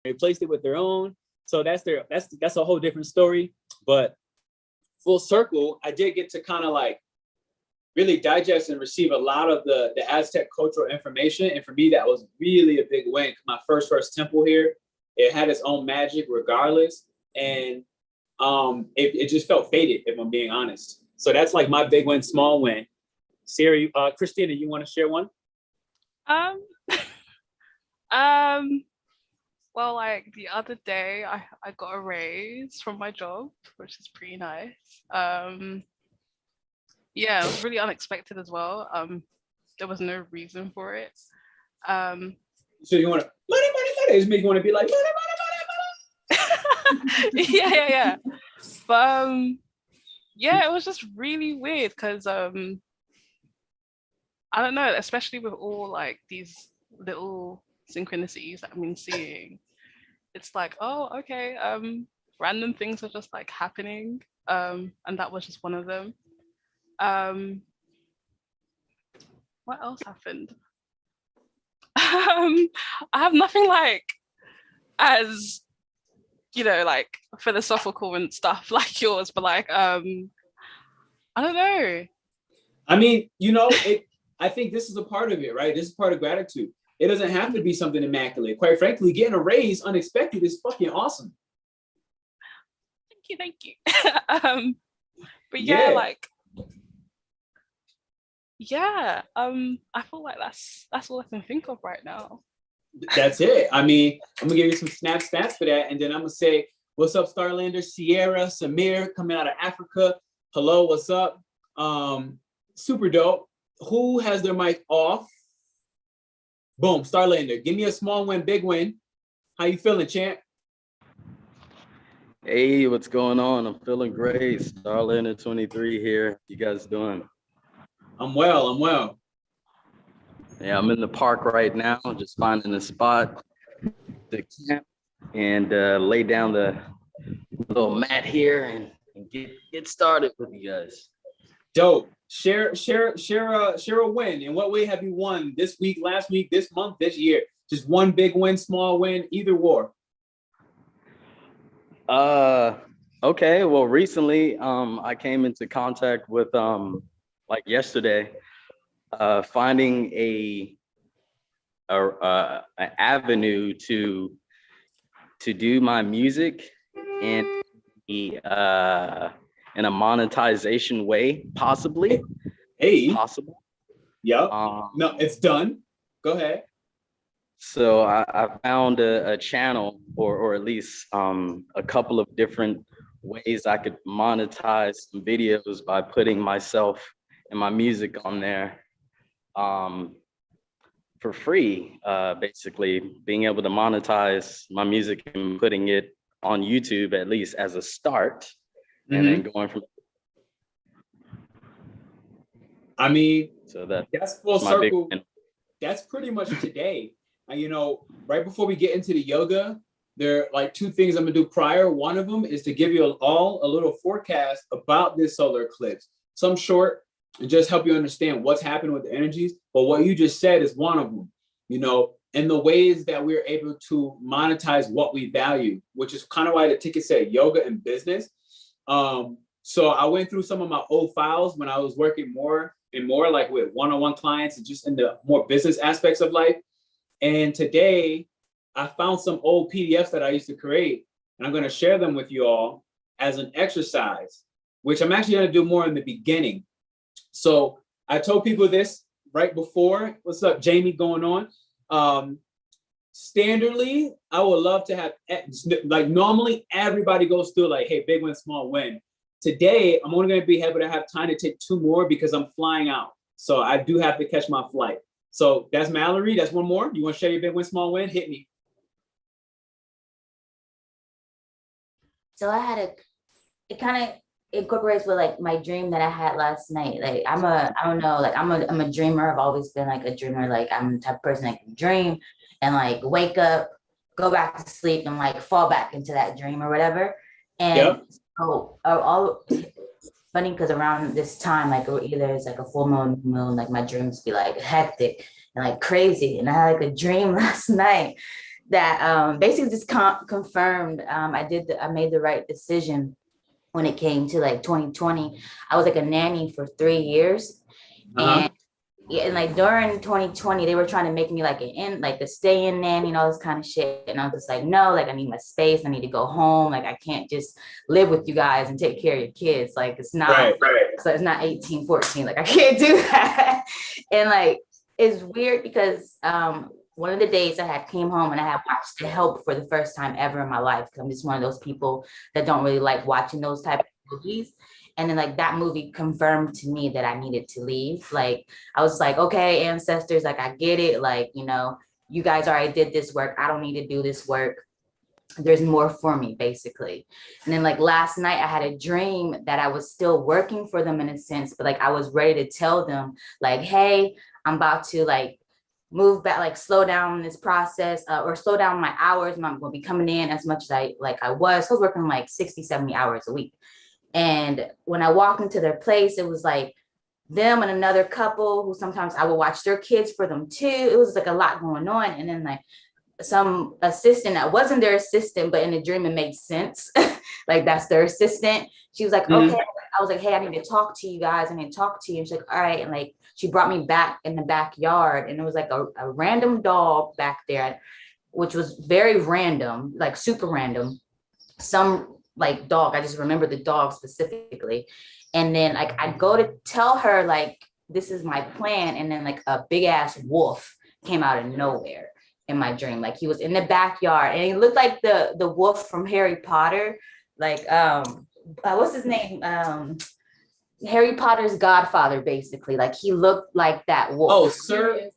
replaced it with their own. So that's a whole different story. But full circle, I did get to kind of like really digest and receive a lot of the Aztec cultural information. And for me, that was really a big win. My first temple here, it had its own magic regardless. And it just felt fated, if I'm being honest. So that's like my big win, small win. Siri, Christina, you want to share one? Well, like the other day, I got a raise from my job, which is pretty nice. Yeah, it was really unexpected as well. There was no reason for it. So you want to money? It make you want to be like money. Yeah. But yeah, it was just really weird because I don't know, especially with all like these little synchronicities that I've been seeing. It's like, oh, okay, random things are just like happening. And that was just one of them. What else happened? I have nothing like as, you know, like philosophical and stuff like yours, but like I don't know. I mean, you know, I think this is a part of it, right? This is part of gratitude. It doesn't have to be something immaculate. Quite frankly, getting a raise unexpected is fucking awesome. Thank you. But yeah, like, yeah, I feel like that's all I can think of right now. That's it. I mean, I'm gonna give you some snap stats for that, and then I'm gonna say, what's up, Starlander? Sierra, Samir, coming out of Africa. Hello, what's up? Super dope. Who has their mic off? Boom, Starlander. Give me a small win, big win. How you feeling, champ? Hey, what's going on? I'm feeling great. Starlander 23 here. You guys doing? I'm well. Yeah, I'm in the park right now, just finding a spot to camp and lay down the little mat here and get started with you guys. Dope. Share a win. In what way have you won this week, last week, this month, this year? Just one big win, small win, either or. Okay. Well, recently, I came into contact with like yesterday, finding an avenue to do my music in a monetization way, possibly. Hey. Possible. Yep. No, it's done. Go ahead. So I found a channel, or at least a couple of different ways I could monetize some videos by putting myself and my music on there for free, basically being able to monetize my music and putting it on YouTube, at least as a start, and then going from. I mean, so that's full circle. That's pretty much today. You know, right before we get into the yoga, there are like two things I'm gonna do prior. One of them is to give you all a little forecast about this solar eclipse. Some short, and just help you understand what's happening with the energies. But what you just said is one of them, you know, and the ways that we're able to monetize what we value, which is kind of why the ticket said yoga and business. So I went through some of my old files when I was working more and more like with one-on-one clients and just in the more business aspects of life. And today I found some old PDFs that I used to create, and I'm going to share them with you all as an exercise, which I'm actually going to do more in the beginning. So I told people this right before. What's up, Jamie, going on? Standardly, I would love to have, like normally everybody goes through like, hey, big win, small win. Today, I'm only going to be able to have time to take two more because I'm flying out. So I do have to catch my flight. So that's Mallory. That's one more. You want to share your big win, small win? Hit me. So it kind of incorporates with like my dream that I had last night. Like I'm a dreamer. I've always been like a dreamer. Like I'm the type of person that can dream and like wake up, go back to sleep and like fall back into that dream or whatever. And so all funny because around this time, like either it's like a full moon, like my dreams be like hectic and like crazy. And I had like a dream last night that basically just confirmed I made the right decision when it came to like 2020. I was like a nanny for 3 years. And yeah, and like during 2020, they were trying to make me like a stay-in nanny and all this kind of shit. And I was just like, no, like I need my space. I need to go home. Like I can't just live with you guys and take care of your kids. Like it's not, so it's not 18, 14. Like I can't do that. And like, it's weird because one of the days I had came home and I had watched The Help for the first time ever in my life. Cause I'm just one of those people that don't really like watching those type of movies. And then like that movie confirmed to me that I needed to leave. Like, I was like, okay, ancestors, like I get it. Like, you know, you guys already did this work. I don't need to do this work. There's more for me, basically. And then like last night I had a dream that I was still working for them in a sense, but like I was ready to tell them like, hey, I'm about to like move back, like slow down this process or slow down my hours. I'm not going to be coming in as much as I was working like 60, 70 hours a week. And when I walked into their place, it was like them and another couple who sometimes I would watch their kids for them too. It was like a lot going on. And then like some assistant that wasn't their assistant, but in the dream it made sense. Like that's their assistant. She was like, okay. I was like, hey, I need to talk to you guys. I need to talk to you. And she's like, all right. And like, she brought me back in the backyard and it was like a random dog back there, which was very random, like super random. Some like dog, I just remember the dog specifically. And then like I go to tell her like this is my plan, and then like a big ass wolf came out of nowhere in my dream. Like he was in the backyard and he looked like the wolf from Harry Potter, like what's his name, Harry Potter's godfather, basically. Like he looked like that wolf. Oh, Sir,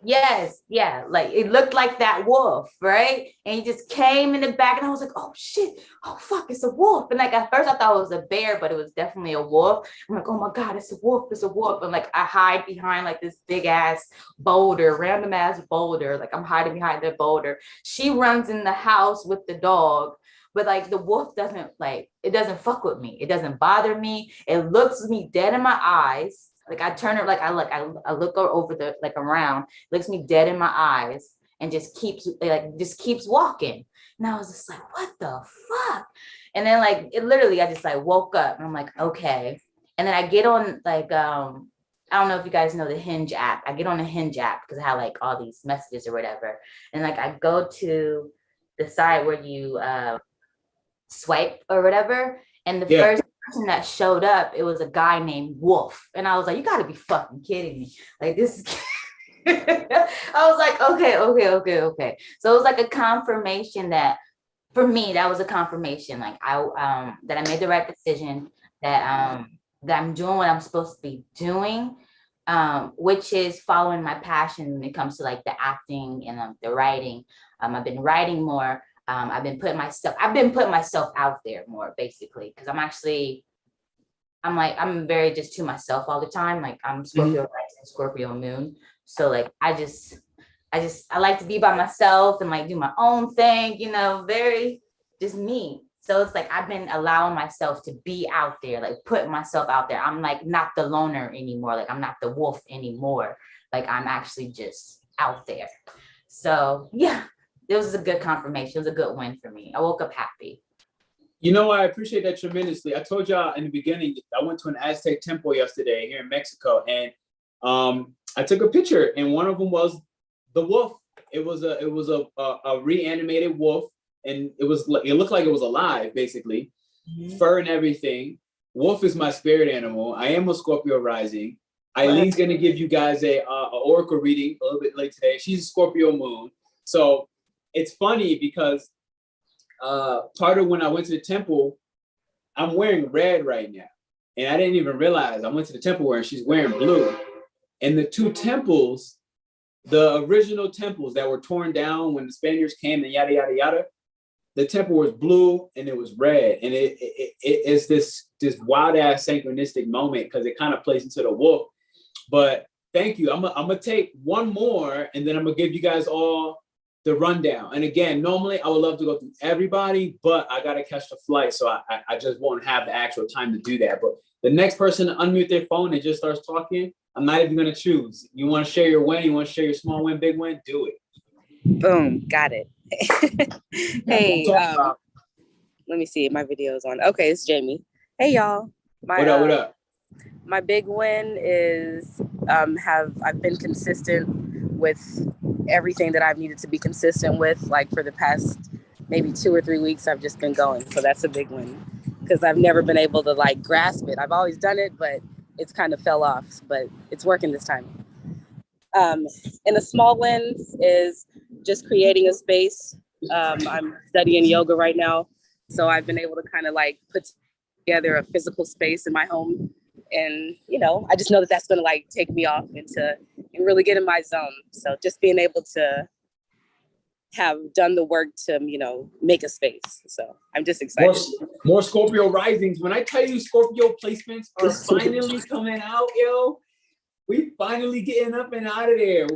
yeah. Like it looked like that wolf, right? And he just came in the back, and I was like, "Oh shit! Oh fuck! It's a wolf!" And like at first, I thought it was a bear, but it was definitely a wolf. I'm like, "Oh my god, it's a wolf! It's a wolf!" And like I hide behind like this big ass boulder, random ass boulder. Like I'm hiding behind the boulder. She runs in the house with the dog. But like the wolf doesn't fuck with me. It doesn't bother me. It looks me dead in my eyes. Like I turn it, like I look over the, like around, looks me dead in my eyes and just keeps walking. And I was just like, what the fuck? And then like, it literally, I just like woke up and I'm like, okay. And then I get on like, I don't know if you guys know the Hinge app. I get on the Hinge app because I have like all these messages or whatever. And like, I go to the side where you, swipe or whatever, and the first person that showed up, it was a guy named Wolf, and I was like, you gotta be fucking kidding me, like this is I was like, okay. So it was like a confirmation that for me, that was a confirmation, like I that I made the right decision, that I'm doing what I'm supposed to be doing, which is following my passion when it comes to like the acting and the writing. I've been writing more. I've been putting myself out there more, basically, because I'm very just to myself all the time. Like I'm Scorpio rising, Scorpio moon. So like I like to be by myself and like do my own thing, you know, very just me. So it's like I've been allowing myself to be out there, like putting myself out there. I'm like not the loner anymore. Like I'm not the wolf anymore. Like I'm actually just out there. So yeah. It was a good confirmation. It was a good win for me. I woke up happy. You know, I appreciate that tremendously. I told y'all in the beginning, I went to an Aztec temple yesterday here in Mexico, and I took a picture, and one of them was the wolf. It was a reanimated wolf, and it looked like it was alive, basically, fur and everything. Wolf is my spirit animal. I am a Scorpio rising. Eileen's gonna give you guys a oracle reading a little bit late today. She's a Scorpio moon, so. It's funny because part of when I went to the temple, I'm wearing red right now. And I didn't even realize I went to the temple where she's wearing blue. And the two temples, the original temples that were torn down when the Spaniards came and yada, yada, yada, the temple was blue and it was red. And it's this wild ass synchronistic moment because it kind of plays into the wolf. But thank you. I'm gonna take one more and then I'm gonna give you guys all the rundown. And again, normally I would love to go through everybody, but I got to catch the flight. So I just won't have the actual time to do that. But the next person to unmute their phone and just starts talking, I'm not even going to choose. You want to share your win? You want to share your small win, big win? Do it. Boom, got it. Hey, let me see, my video is on. Okay, it's Jamie. Hey y'all. What up? My big win is I've been consistent with everything that I've needed to be consistent with. Like for the past maybe 2 or 3 weeks, I've just been going. So that's a big win because I've never been able to like grasp it. I've always done it, but it's kind of fell off, but it's working this time. And a small win is just creating a space. I'm studying yoga right now. So I've been able to kind of like put together a physical space in my home. And, you know, I just know that that's going to like take me off and really get in my zone. So just being able to have done the work to, you know, make a space. So I'm just excited. More Scorpio risings. When I tell you Scorpio placements are finally coming out, yo, we finally getting up and out of there.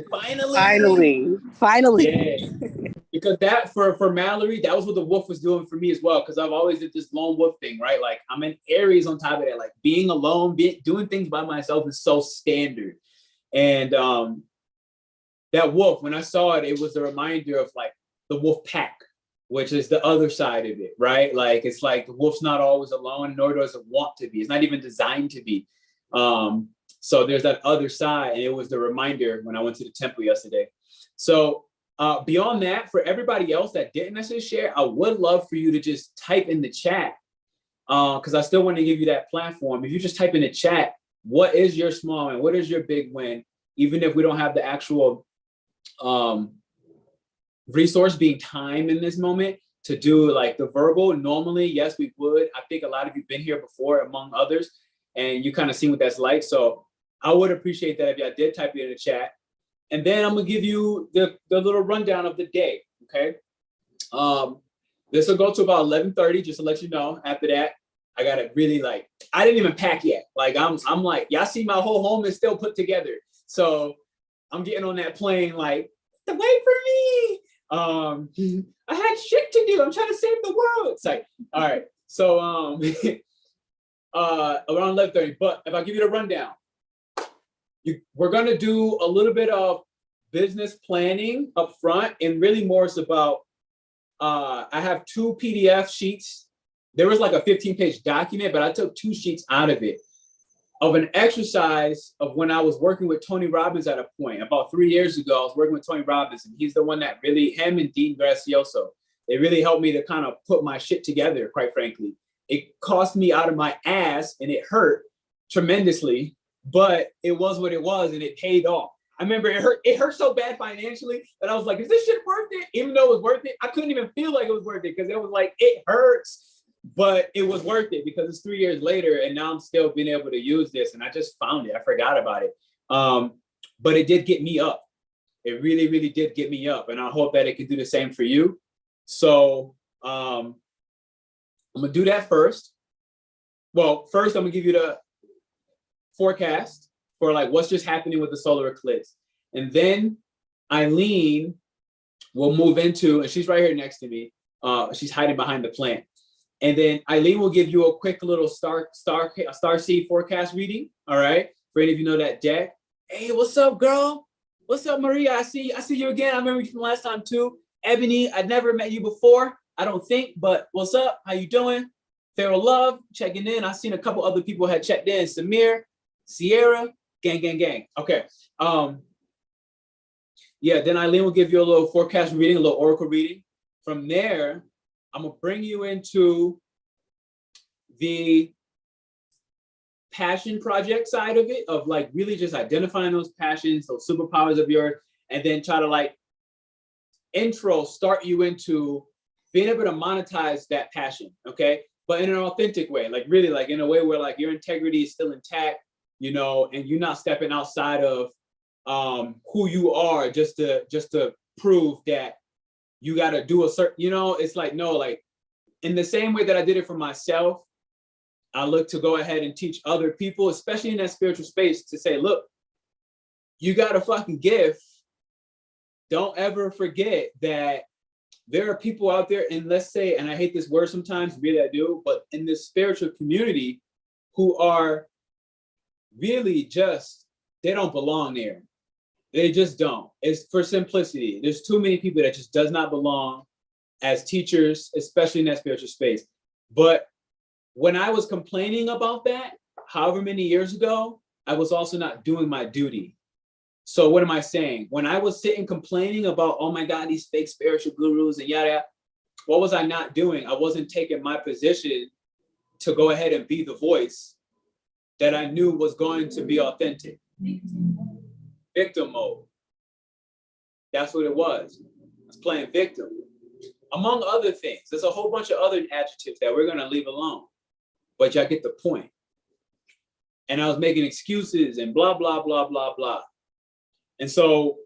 Finally. Yeah. Because that for Mallory, that was what the wolf was doing for me as well. Because I've always did this lone wolf thing, right? Like I'm in Aries on top of that. Like being alone, doing things by myself is so standard. And that wolf, when I saw it, it was a reminder of like the wolf pack, which is the other side of it, right? Like it's like the wolf's not always alone, nor does it want to be. It's not even designed to be. So there's that other side, and it was the reminder when I went to the temple yesterday. So beyond that, for everybody else that didn't necessarily share, I would love for you to just type in the chat, because I still want to give you that platform. If you just type in the chat, what is your small win? What is your big win? Even if we don't have the actual resource being time in this moment to do like the verbal, normally, yes, we would. I think a lot of you have been here before, among others, and you kind of seen what that's like. So I would appreciate that if y'all did type it in the chat. And then I'm gonna give you the little rundown of the day, okay? This will go to about 11:30, just to let you know. After that, I gotta really like, I didn't even pack yet. Like I'm like, y'all see my whole home is still put together. So I'm getting on that plane like, wait for me. I had shit to do. I'm trying to save the world. It's like, all right. So around 11:30, but if I give you the rundown, we're going to do a little bit of business planning up front, and really more it's about, I have 2 PDF sheets. There was like a 15-page document, but I took 2 sheets out of it of an exercise of when I was working with Tony Robbins at a point. About 3 years ago, I was working with Tony Robbins, and he's the one that really, him and Dean Gracioso, they really helped me to kind of put my shit together, quite frankly. It cost me out of my ass, and it hurt tremendously. But it was what it was, and it paid off. I remember it hurt so bad financially that I was like, is this shit worth it? Even though it was worth it, I couldn't even feel like it was worth it because it was like, it hurts, but it was worth it because it's 3 years later and now I'm still being able to use this, and I just found it. I forgot about it. But it did get me up. It really, really did get me up, and I hope that it can do the same for you. So I'm gonna do that first. Well, first I'm gonna give you the forecast for like what's just happening with the solar eclipse. And then Eileen will move into, and she's right here next to me. She's hiding behind the plant. And then Eileen will give you a quick little starseed forecast reading. All right. For any of you know that deck. Hey, what's up, girl? What's up, Maria? I see you again. I remember you from last time too. Ebony, I'd never met you before, I don't think, but what's up? How you doing? Feral Love, checking in. I've seen a couple other people had checked in. Samir, Sierra, gang. Okay. Yeah, then Eileen will give you a little forecast reading, a little oracle reading. From there, I'm gonna bring you into the passion project side of it, of like really just identifying those passions, those superpowers of yours, and then try to like start you into being able to monetize that passion, okay? But in an authentic way, like really like in a way where like your integrity is still intact, you know, and you're not stepping outside of who you are just to prove that you got to do a certain, you know, it's like, no, like in the same way that I did it for myself, I look to go ahead and teach other people, especially in that spiritual space, to say, look, you got a fucking gift. Don't ever forget that there are people out there, and let's say, and I hate this word sometimes, really I do, but in this spiritual community who are really just, they don't belong there. They just don't. It's for simplicity. There's too many people that just does not belong as teachers, especially in that spiritual space. But when I was complaining about that, however many years ago, I was also not doing my duty. So what am I saying? When I was sitting complaining about, oh my God, these fake spiritual gurus and yada, what was I not doing? I wasn't taking my position to go ahead and be the voice that I knew was going to be authentic. Victim mode. That's what it was. I was playing victim. Among other things, there's a whole bunch of other adjectives that we're going to leave alone, but y'all get the point. And I was making excuses and blah, blah, blah, blah, blah. And so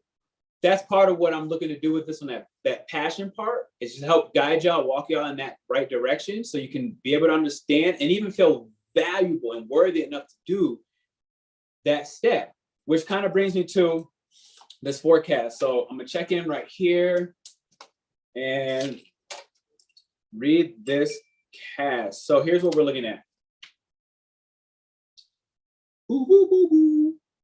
that's part of what I'm looking to do with this one, that passion part, is to help guide y'all, walk y'all in that right direction so you can be able to understand and even feel valuable and worthy enough to do that step, which kind of brings me to this forecast. So I'm gonna check in right here and read this cast. So here's what we're looking at.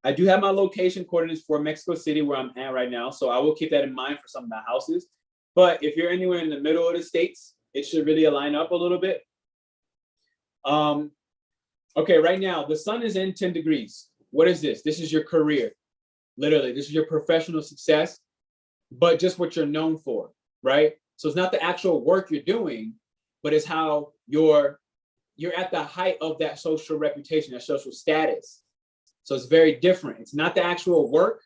I do have my location coordinates for Mexico City where I'm at right now. So I will keep that in mind for some of the houses. But if you're anywhere in the middle of the states, it should really align up a little bit. Okay, right now, the sun is in 10 degrees. What is this? This is your career. Literally, this is your professional success, but just what you're known for, right? So it's not the actual work you're doing, but it's how you're at the height of that social reputation, that social status. So it's very different. It's not the actual work.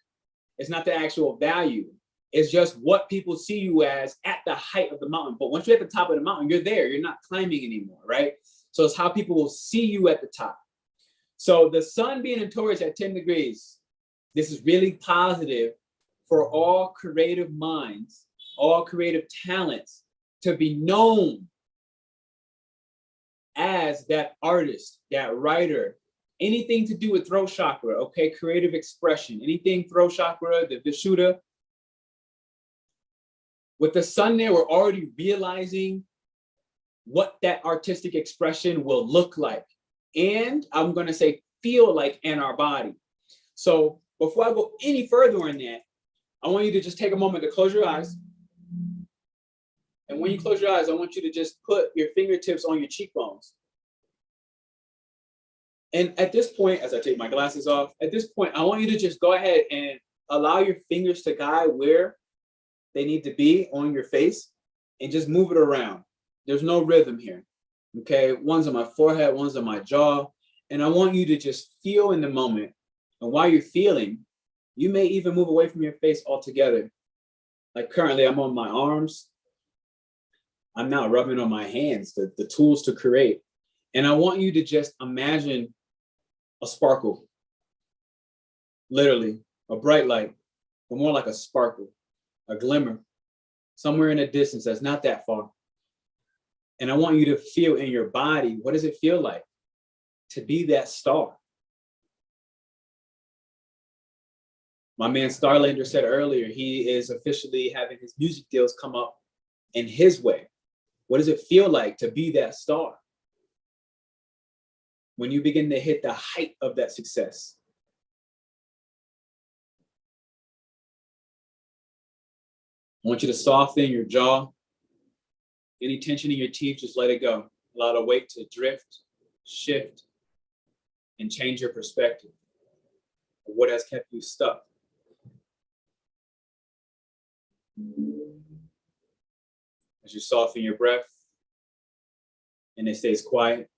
It's not the actual value. It's just what people see you as at the height of the mountain. But once you're at the top of the mountain, you're there. You're not climbing anymore, right? So it's how people will see you at the top. So the sun being in Taurus at 10 degrees, this is really positive for all creative minds, all creative talents to be known as that artist, that writer, anything to do with throat chakra, okay, creative expression, anything throat chakra, the Vishuddha. With the sun there, we're already realizing what that artistic expression will look like. And I'm going to say feel like in our body. So before I go any further on that, I want you to just take a moment to close your eyes. And when you close your eyes, I want you to just put your fingertips on your cheekbones. And at this point, as I take my glasses off, at this point, I want you to just go ahead and allow your fingers to guide where they need to be on your face and just move it around. There's no rhythm here, okay? One's on my forehead, one's on my jaw. And I want you to just feel in the moment. And while you're feeling, you may even move away from your face altogether. Like currently, I'm on my arms. I'm now rubbing on my hands, the tools to create. And I want you to just imagine a sparkle, literally a bright light, but more like a sparkle, a glimmer, somewhere in the distance that's not that far. And I want you to feel in your body, what does it feel like to be that star? My man Starlander said earlier, he is officially having his music deals come up in his way. What does it feel like to be that star? When you begin to hit the height of that success. I want you to soften your jaw. Any tension in your teeth, just let it go. Allow the weight to drift, shift, and change your perspective of what has kept you stuck. As you soften your breath and it stays quiet,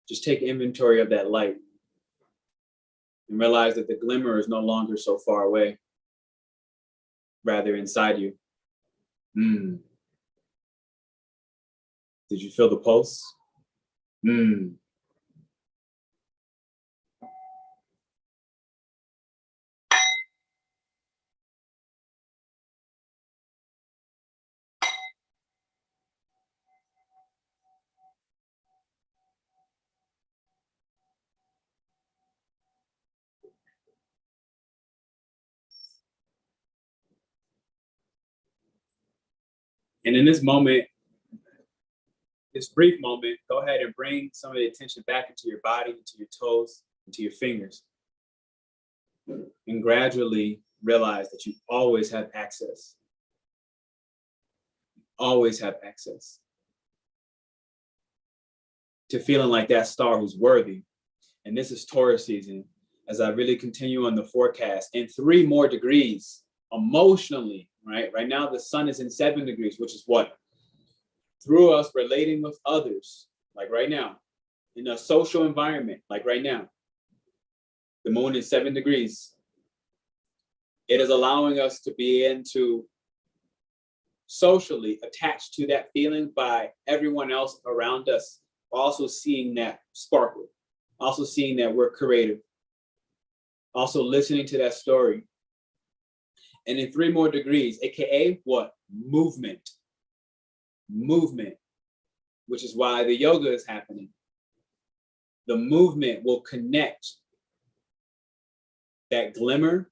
just take inventory of that light and realize that the glimmer is no longer so far away, rather inside you. Did you feel the pulse? And in this moment, this brief moment, go ahead and bring some of the attention back into your body, into your toes, into your fingers. and gradually realize that you always have access. Always have access to feeling like that star who's worthy. And this is Taurus season, as I really continue on the forecast in 3 more degrees emotionally, right? Right now, the sun is in 7 degrees, which is what? Through us relating with others, like right now, in a social environment, like right now, the moon is 7 degrees. It is allowing us to be into socially attached to that feeling by everyone else around us, also seeing that sparkle, also seeing that we're creative, also listening to that story. And in 3 more degrees, AKA what? Movement, which is why the yoga is happening. The movement will connect that glimmer,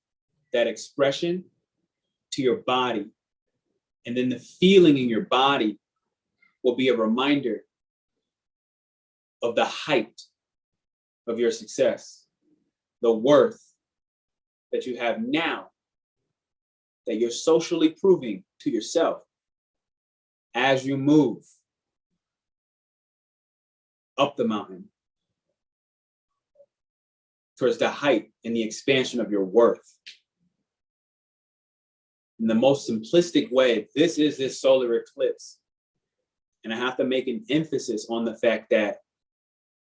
that expression to your body. And then the feeling in your body will be a reminder of the height of your success, the worth that you have now, that you're socially proving to yourself as you move up the mountain towards the height and the expansion of your worth. In the most simplistic way, this is this solar eclipse. And I have to make an emphasis on the fact that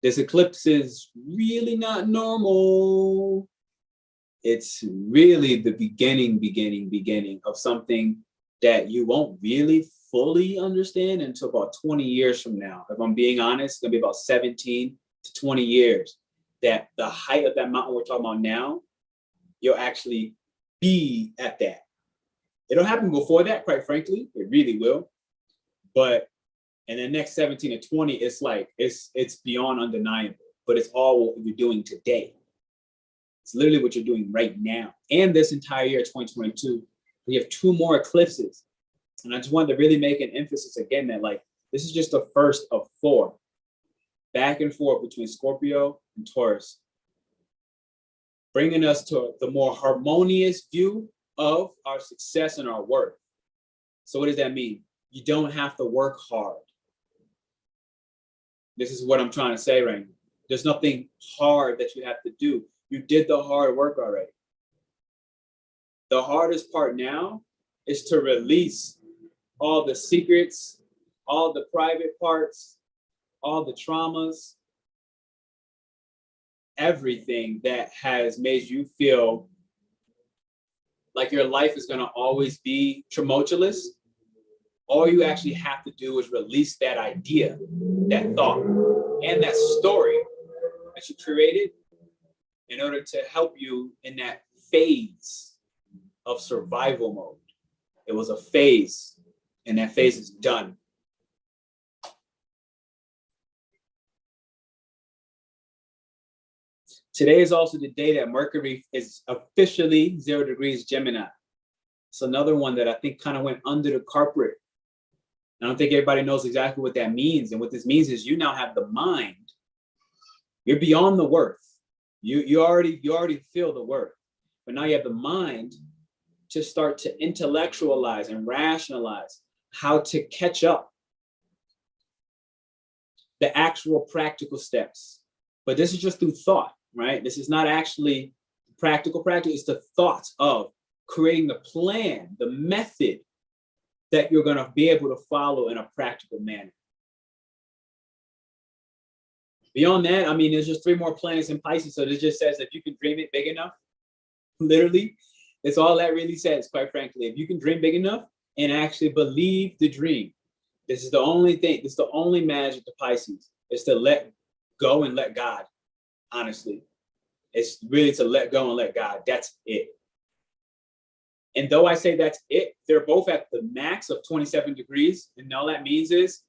this eclipse is really not normal. It's really the beginning of something that you won't really fully understand until about 20 years from now. If I'm being honest, it's gonna be about 17 to 20 years that the height of that mountain we're talking about now, you'll actually be at that. It'll happen before that, quite frankly, it really will. But in the next 17 to 20, it's like, it's beyond undeniable, but it's all what you're doing today. It's literally what you're doing right now. And this entire year, 2022, we have 2 more eclipses. And I just wanted to really make an emphasis again that like, this is just the first of 4, back and forth between Scorpio and Taurus, bringing us to the more harmonious view of our success and our worth. So what does that mean? You don't have to work hard. This is what I'm trying to say right now. There's nothing hard that you have to do. You did the hard work already. The hardest part now is to release all the secrets, all the private parts, all the traumas, everything that has made you feel like your life is going to always be tumultuous. All you actually have to do is release that idea, that thought, and that story that you created in order to help you in that phase of survival mode. It was a phase, and that phase is done. Today is also the day that Mercury is officially 0 degrees Gemini. It's another one that I think kind of went under the carpet. I don't think everybody knows exactly what that means. And what this means is you now have the mind. You're beyond the worth. You already feel the worth. But now you have the mind to start to intellectualize and rationalize how to catch up the actual practical steps. But this is just through thought, right? This is not actually practical practice. It's the thoughts of creating the plan, the method that you're going to be able to follow in a practical manner. Beyond that, I mean, there's just 3 more planets in Pisces. So this just says if you can dream it big enough, literally, it's all that really says, quite frankly. If you can dream big enough and actually believe the dream, this is the only thing, this is the only magic to Pisces, is to let go and let God, honestly. It's really to let go and let God. That's it. And though I say that's it, they're both at the max of 27 degrees. And all that means is,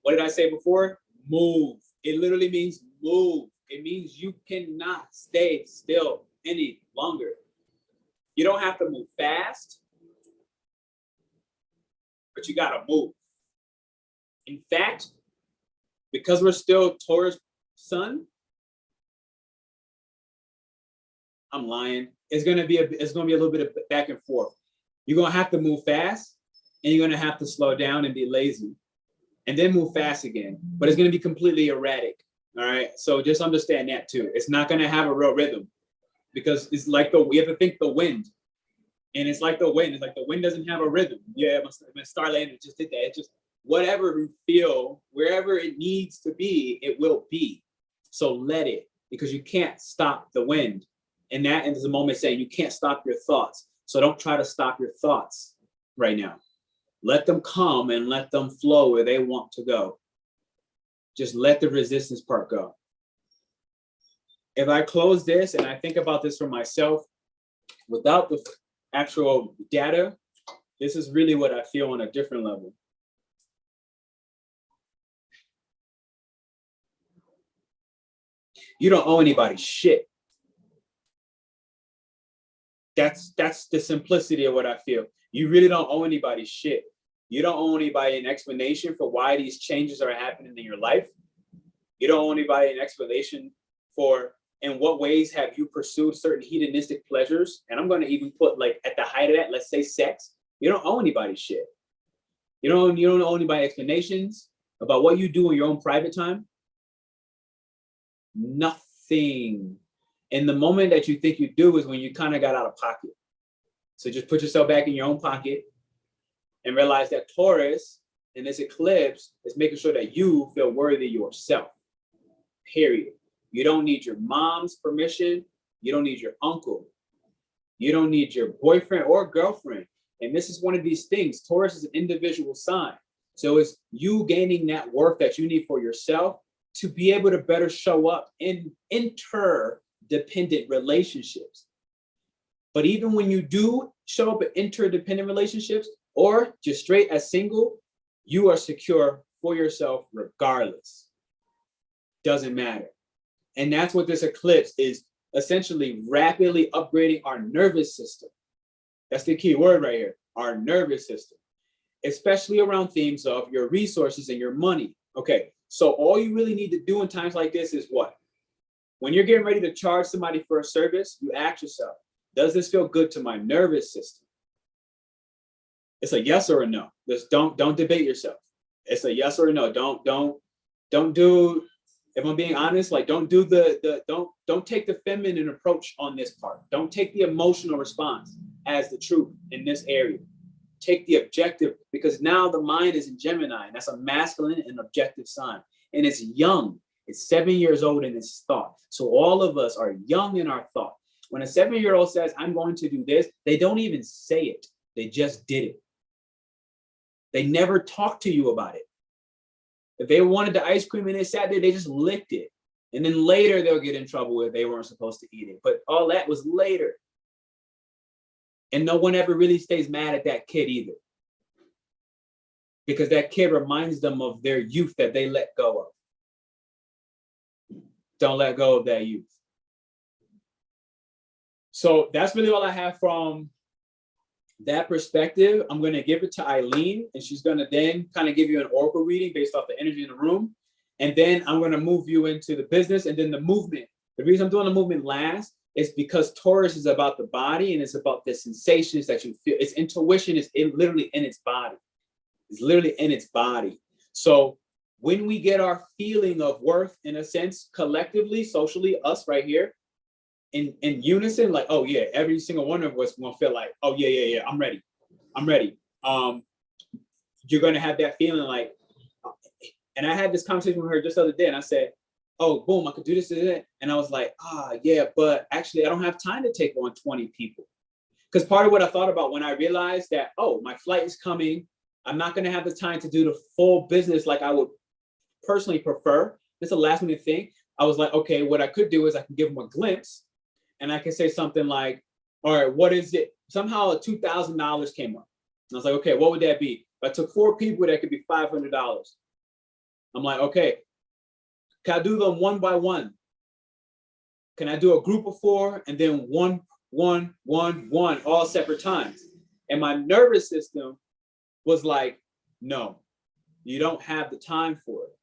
what did I say before? Move. It literally means move. It means you cannot stay still any longer. You don't have to move fast, but you got to move. In fact, because we're still Taurus sun, I'm lying. it's going to be a little bit of back and forth. You're going to have to move fast, and you're going to have to slow down and be lazy, and then move fast again. But it's going to be completely erratic. All right. So just understand that too. It's not going to have a real rhythm, because it's like we have to think the wind, and it's like the wind. It's like the wind doesn't have a rhythm. Yeah, my Starland just did that. It's just whatever you feel, wherever it needs to be, it will be. So let it, because you can't stop the wind. And that is the moment saying you can't stop your thoughts. So don't try to stop your thoughts right now. Let them come and let them flow where they want to go. Just let the resistance part go. If I close this and I think about this for myself without the actual data, this is really what I feel on a different level. You don't owe anybody shit. That's the simplicity of what I feel. You really don't owe anybody shit. You don't owe anybody an explanation for why these changes are happening in your life. You don't owe anybody an explanation for in what ways have you pursued certain hedonistic pleasures. And I'm going to even put, like, at the height of that, let's say sex. You don't owe anybody shit. You don't owe anybody explanations about what you do in your own private time. Nothing. And the moment that you think you do is when you kind of got out of pocket. So just put yourself back in your own pocket and realize that Taurus in this eclipse is making sure that you feel worthy yourself, period. You don't need your mom's permission. You don't need your uncle. You don't need your boyfriend or girlfriend. And this is one of these things. Taurus is an individual sign. So it's you gaining that worth that you need for yourself to be able to better show up in interdependent relationships. But even when you do show up in interdependent relationships or just straight as single, you are secure for yourself regardless. Doesn't matter. And that's what this eclipse is, essentially rapidly upgrading our nervous system. That's the key word right here, our nervous system, especially around themes of your resources and your money. Okay, so all you really need to do in times like this is what? When you're getting ready to charge somebody for a service, you ask yourself, does this feel good to my nervous system? It's a yes or a no. Just don't debate yourself. It's a yes or a no. Don't do, if I'm being honest, like don't do don't take the feminine approach on this part. Don't take the emotional response as the truth in this area. Take the objective, because now the mind is in Gemini, and that's a masculine and objective sign. And it's young. It's 7 years old in its thought. So all of us are young in our thought. When a 7-year-old says, I'm going to do this, they don't even say it. They just did it. They never talked to you about it. If they wanted the ice cream and they sat there, they just licked it. And then later they'll get in trouble if they weren't supposed to eat it. But all that was later. And no one ever really stays mad at that kid either, because that kid reminds them of their youth that they let go of. Don't let go of that youth. So that's really all I have from that perspective. I'm going to give it to Eileen, and she's going to then kind of give you an oracle reading based off the energy in the room. And then I'm going to move you into the business and then the movement. The reason I'm doing the movement last is because Taurus is about the body, and it's about the sensations that you feel. Its intuition is literally in its body. It's literally in its body. So when we get our feeling of worth, in a sense, collectively, socially, us right here, in unison, like, oh yeah, every single one of us will feel like, oh yeah, I'm ready. You're gonna have that feeling like, and I had this conversation with her just the other day, and I said, oh, boom, I could do this and that. And I was like, yeah, but actually I don't have time to take on 20 people. Because part of what I thought about when I realized that, oh, my flight is coming, I'm not gonna have the time to do the full business like I would personally prefer. That's the last minute thing. I was like, okay, what I could do is I can give them a glimpse, and I can say something like, all right, what is it? Somehow $2,000 came up. And I was like, okay, what would that be? If I took 4 people, that could be $500. I'm like, okay, can I do them one by one? Can I do a group of 4 and then one, all separate times? And my nervous system was like, no, you don't have the time for it.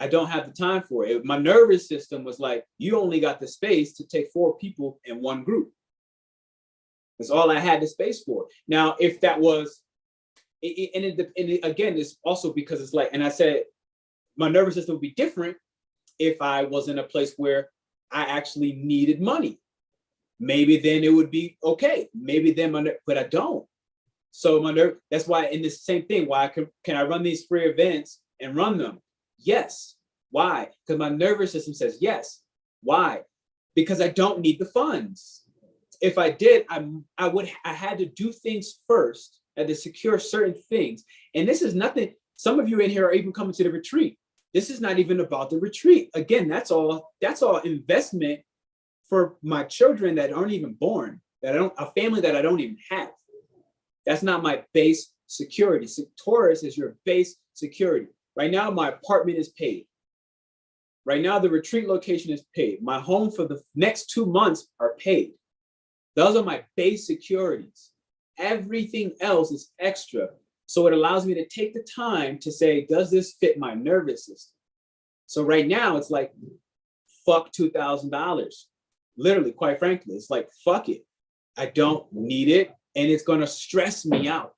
I don't have the time for it. My nervous system was like, you only got the space to take 4 people in one group. That's all I had the space for. Now, if that was, again, it's also because it's like, and I said, my nervous system would be different if I was in a place where I actually needed money. Maybe then it would be okay. Maybe then, but I don't. So my nerve, that's why in this same thing, why can I run these free events and run them? Yes. Why? Because my nervous system says yes. Why? Because I don't need the funds. If I did, I had to do things first. I had to secure certain things. And this is nothing. Some of you in here are even coming to the retreat. This is not even about the retreat. Again, that's all investment for my children that aren't even born, a family that I don't even have. That's not my base security. So Taurus is your base security. Right now, my apartment is paid. Right now, the retreat location is paid. My home for the next 2 months are paid. Those are my base securities. Everything else is extra. So it allows me to take the time to say, does this fit my nervous system? So right now, it's like, fuck $2,000. Literally, quite frankly, it's like, fuck it. I don't need it. And it's going to stress me out.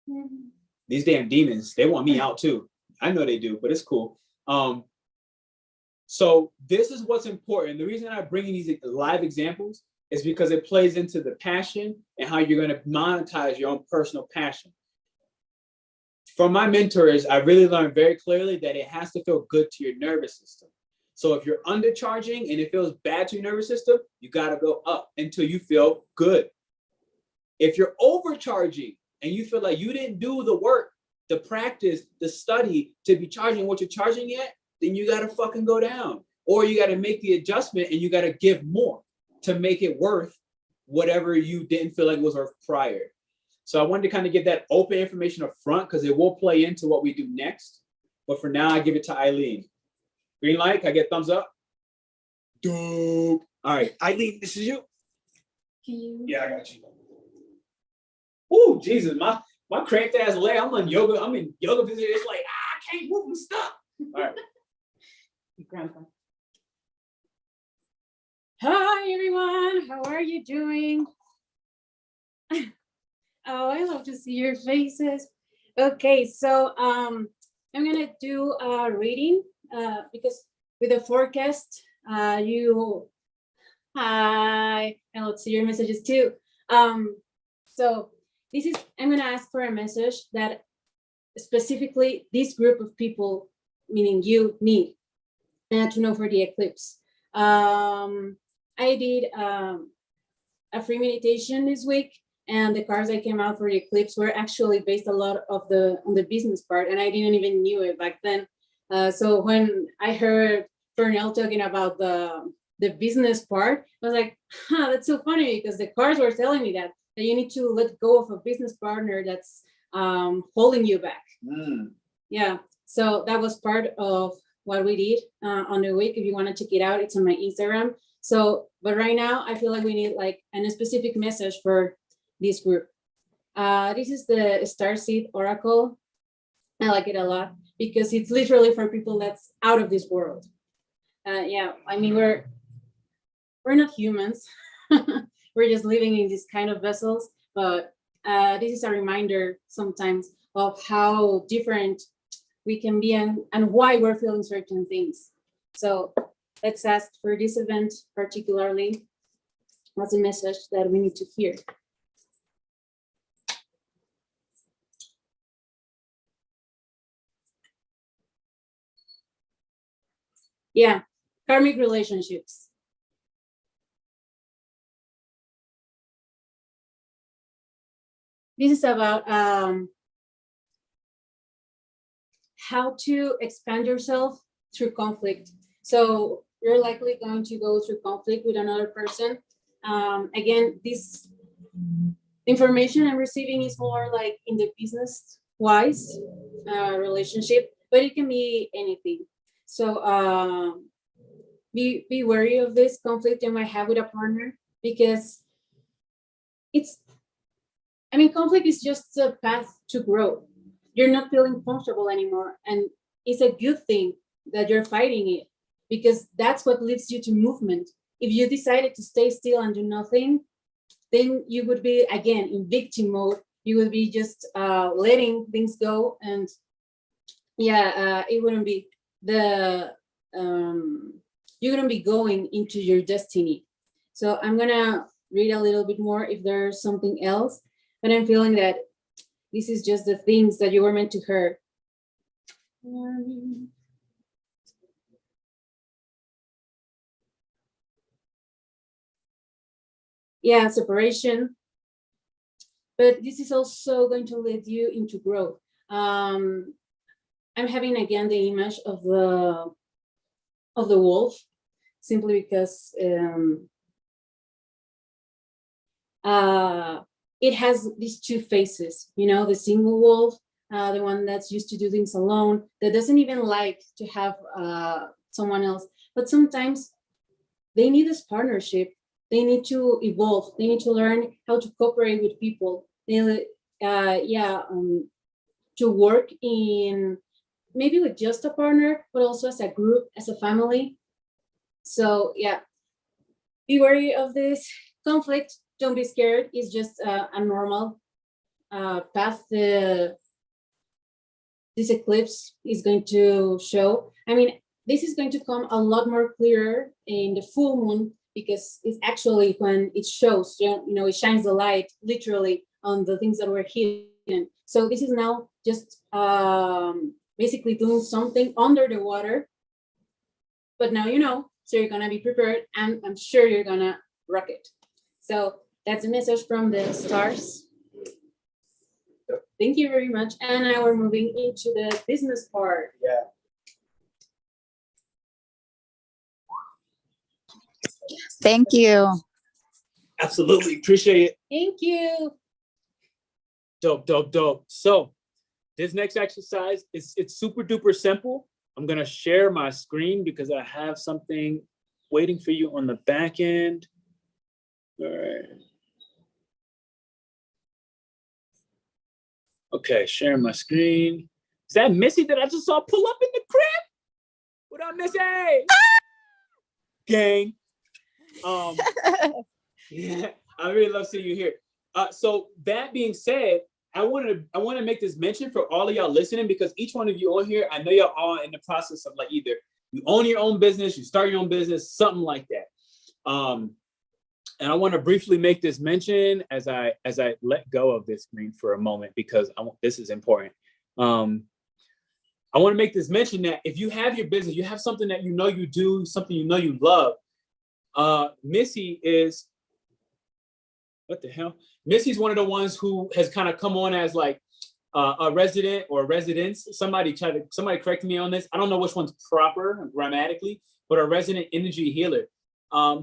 Mm-hmm. These damn demons, they want me out too. I know they do, but it's cool. So this is what's important. The reason I'm bringing these live examples is because it plays into the passion and how you're going to monetize your own personal passion. From my mentors, I really learned very clearly that it has to feel good to your nervous system. So if you're undercharging and it feels bad to your nervous system, you got to go up until you feel good. If you're overcharging and you feel like you didn't do the work, the practice, the study to be charging what you're charging yet, then you got to fucking go down. Or you got to make the adjustment and you got to give more to make it worth whatever you didn't feel like it was worth prior. So I wanted to kind of give that open information up front because it will play into what we do next. But for now, I give it to Eileen. Green light, can I get thumbs up? Dope. All right, Eileen, this is you. Yeah, I got you. Oh, Jesus, my cramped ass leg. I'm in yoga position. It's like, I can't move and stuff. All right. Grandpa. Hi, everyone. How are you doing? Oh, I love to see your faces. Okay, so I'm gonna do a reading because with the forecast, hi, and let's see your messages too. So this is, I'm gonna ask for a message that specifically this group of people, meaning you, need to know for the eclipse. I did a free meditation this week, and the cards that came out for the eclipse were actually based a lot of on the business part, and I didn't even knew it back then. So when I heard Pernell talking about the business part, I was like, that's so funny, because the cards were telling me that you need to let go of a business partner that's holding you back. Yeah, so that was part of what we did on the week. If you want to check it out, it's on my Instagram. So, but right now I feel like we need like a specific message for this group. This is the Starseed Oracle. I like it a lot because it's literally for people that's out of this world. Yeah, I mean, we're not humans. We're just living in these kind of vessels, but this is a reminder sometimes of how different we can be and why we're feeling certain things. So let's ask for this event particularly as a message that we need to hear. Yeah, karmic relationships. This is about how to expand yourself through conflict. So you're likely going to go through conflict with another person. Again, this information I'm receiving is more like in the business-wise relationship, but it can be anything. So be wary of this conflict you might have with a partner, because conflict is just a path to grow. You're not feeling comfortable anymore, and it's a good thing that you're fighting it, because that's what leads you to movement. If you decided to stay still and do nothing, then you would be, again, in victim mode. You would be just letting things go, and it wouldn't be you wouldn't be going into your destiny. So I'm gonna read a little bit more if there's something else, but I'm feeling that this is just the things that you were meant to hear. Yeah, separation. But this is also going to lead you into growth. I'm having again the image of the wolf, simply because it has these two faces, you know, the single wolf, the one that's used to do things alone, that doesn't even like to have someone else. But sometimes they need this partnership. They need to evolve. They need to learn how to cooperate with people. They, to work in maybe with just a partner, but also as a group, as a family. So yeah, be wary of this conflict. Don't be scared. It's just a normal path this eclipse is going to show. I mean, this is going to come a lot more clearer in the full moon, because it's actually when it shows, you know, it shines the light literally on the things that were hidden. So this is now just basically doing something under the water. But now you know, so you're gonna be prepared, and I'm sure you're gonna rock it. So that's a message from the stars. Thank you very much. And now we're moving into the business part. Yeah. Thank you. Absolutely. Appreciate it. Thank you. Dope. So this next exercise it's super duper simple. I'm gonna share my screen because I have something waiting for you on the back end. All right. Okay, sharing my screen. Is that Missy that I just saw pull up in the crib? What up, Missy? Gang. Yeah, I really love seeing you here. So that being said, I want to make this mention for all of y'all listening, because each one of you on here, I know y'all all in the process of like either you own your own business, you start your own business, something like that. And I want to briefly make this mention as I let go of this screen for a moment, because this is important. I want to make this mention that if you have your business, you have something that you know you do, something you know you love. Missy is, what the hell? Missy's one of the ones who has kind of come on as like a resident or residence. Somebody correct me on this. I don't know which one's proper grammatically, but a resident energy healer.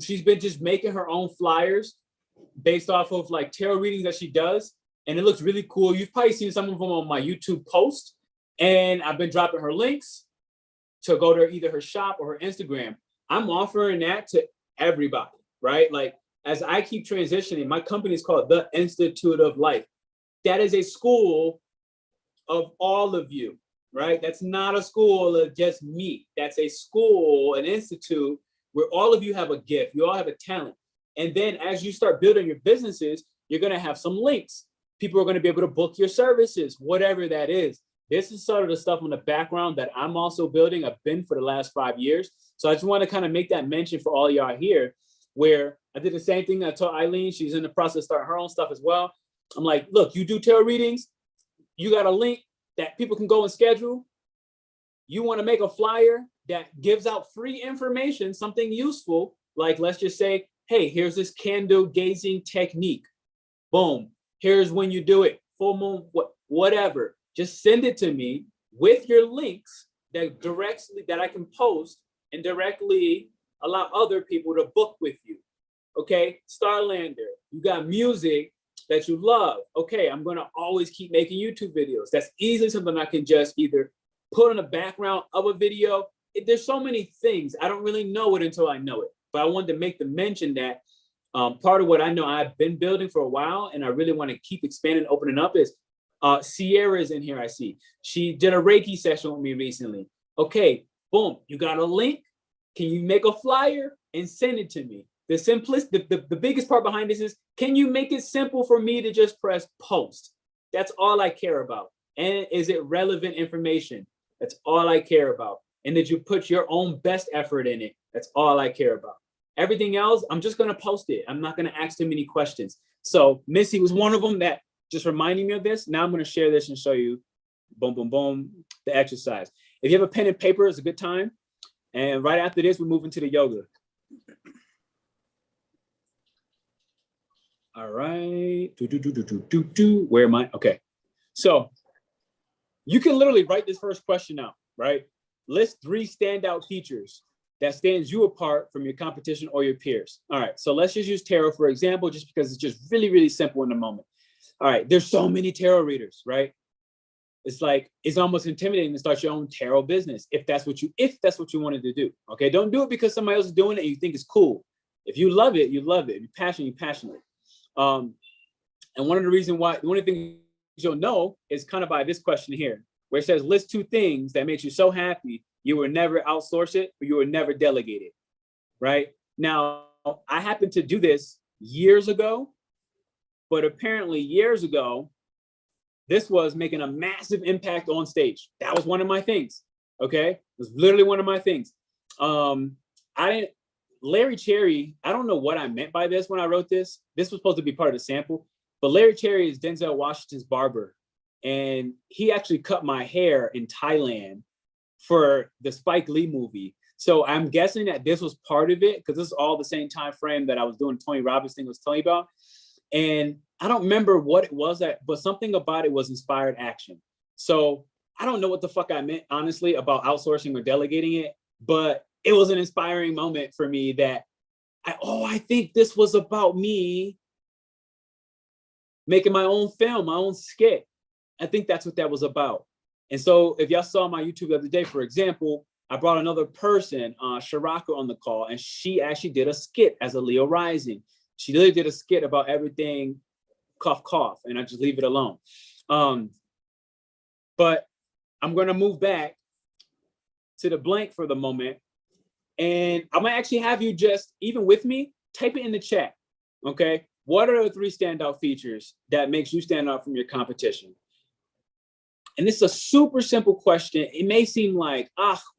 She's been just making her own flyers based off of like tarot readings that she does. And it looks really cool. You've probably seen some of them on my YouTube post. And I've been dropping her links to go to either her shop or her Instagram. I'm offering that to everybody, right? Like, as I keep transitioning, my company is called The Institute of Life. That is a school of all of you, right? That's not a school of just me. That's a school, an institute where all of you have a gift. You all have a talent. And then as you start building your businesses, you're going to have some links. People are going to be able to book your services, whatever that is. This is sort of the stuff on the background that I'm also building. I've been for the last 5 years. So I just want to kind of make that mention for all y'all here, where I did the same thing that I taught Eileen. She's in the process of starting her own stuff as well. I'm like, look, you do tarot readings. You got a link that people can go and schedule. You want to make a flyer that gives out free information, something useful. Like, let's just say, hey, here's this candle gazing technique. Boom. Here's when you do it. Full moon, whatever. Just send it to me with your links that I can post and directly allow other people to book with you. Okay, Starlander, you got music that you love. Okay, I'm gonna always keep making YouTube videos. That's easily something I can just either put on the background of a video. There's so many things. I don't really know it until I know it. But I wanted to make the mention that part of what I know I've been building for a while, and I really want to keep expanding, opening up, is Sierra's in here, I see. She did a Reiki session with me recently. Okay, boom, you got a link. Can you make a flyer and send it to me? The biggest part behind this is, can you make it simple for me to just press post? That's all I care about. And is it relevant information? That's all I care about. And did you put your own best effort in it? That's all I care about. Everything else, I'm just gonna post it. I'm not gonna ask too many questions. So Missy was one of them that just reminding me of this. Now I'm gonna share this and show you, boom, boom, boom, the exercise. If you have a pen and paper, it's a good time. And right after this, we move into the yoga. All right. Where am I? Okay. So you can literally write this first question out, right? List 3 standout features that stands you apart from your competition or your peers. All right. So let's just use tarot for example, just because it's just really, really simple in the moment. All right. There's so many tarot readers, right? It's like, it's almost intimidating to start your own tarot business if that's what you wanted to do. Okay. Don't do it because somebody else is doing it and you think it's cool. If you love it, you love it. If you're passionate, you're passionate. And one of the reasons why, the only thing you'll know is kind of by this question here, where it says list 2 things that makes you so happy you will never outsource it or you will never delegate it, right? Now, I happened to do this years ago, but apparently years ago, this was making a massive impact on stage. That was one of my things, okay? It was literally one of my things. Larry Cherry, I don't know what I meant by this when I wrote this. This was supposed to be part of the sample, but Larry Cherry is Denzel Washington's barber. And he actually cut my hair in Thailand for the Spike Lee movie. So I'm guessing that this was part of it because this is all the same time frame that I was doing Tony Robbins thing was telling you about. And I don't remember what it was, but something about it was inspired action. So I don't know what the fuck I meant, honestly, about outsourcing or delegating it, but it was an inspiring moment for me that I think this was about me making my own film, my own skit. I think that's what that was about. And so if y'all saw my YouTube the other day, for example, I brought another person, Sharaka, on the call, and she actually did a skit as a Leo rising. She literally did a skit about everything, cough, cough, and I just leave it alone. But I'm gonna move back to the blank for the moment. And I'm gonna actually have you just, even with me, type it in the chat, okay? What are the 3 standout features that makes you stand out from your competition? And this is a super simple question. It may seem like,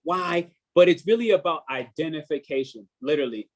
why? But it's really about identification, literally.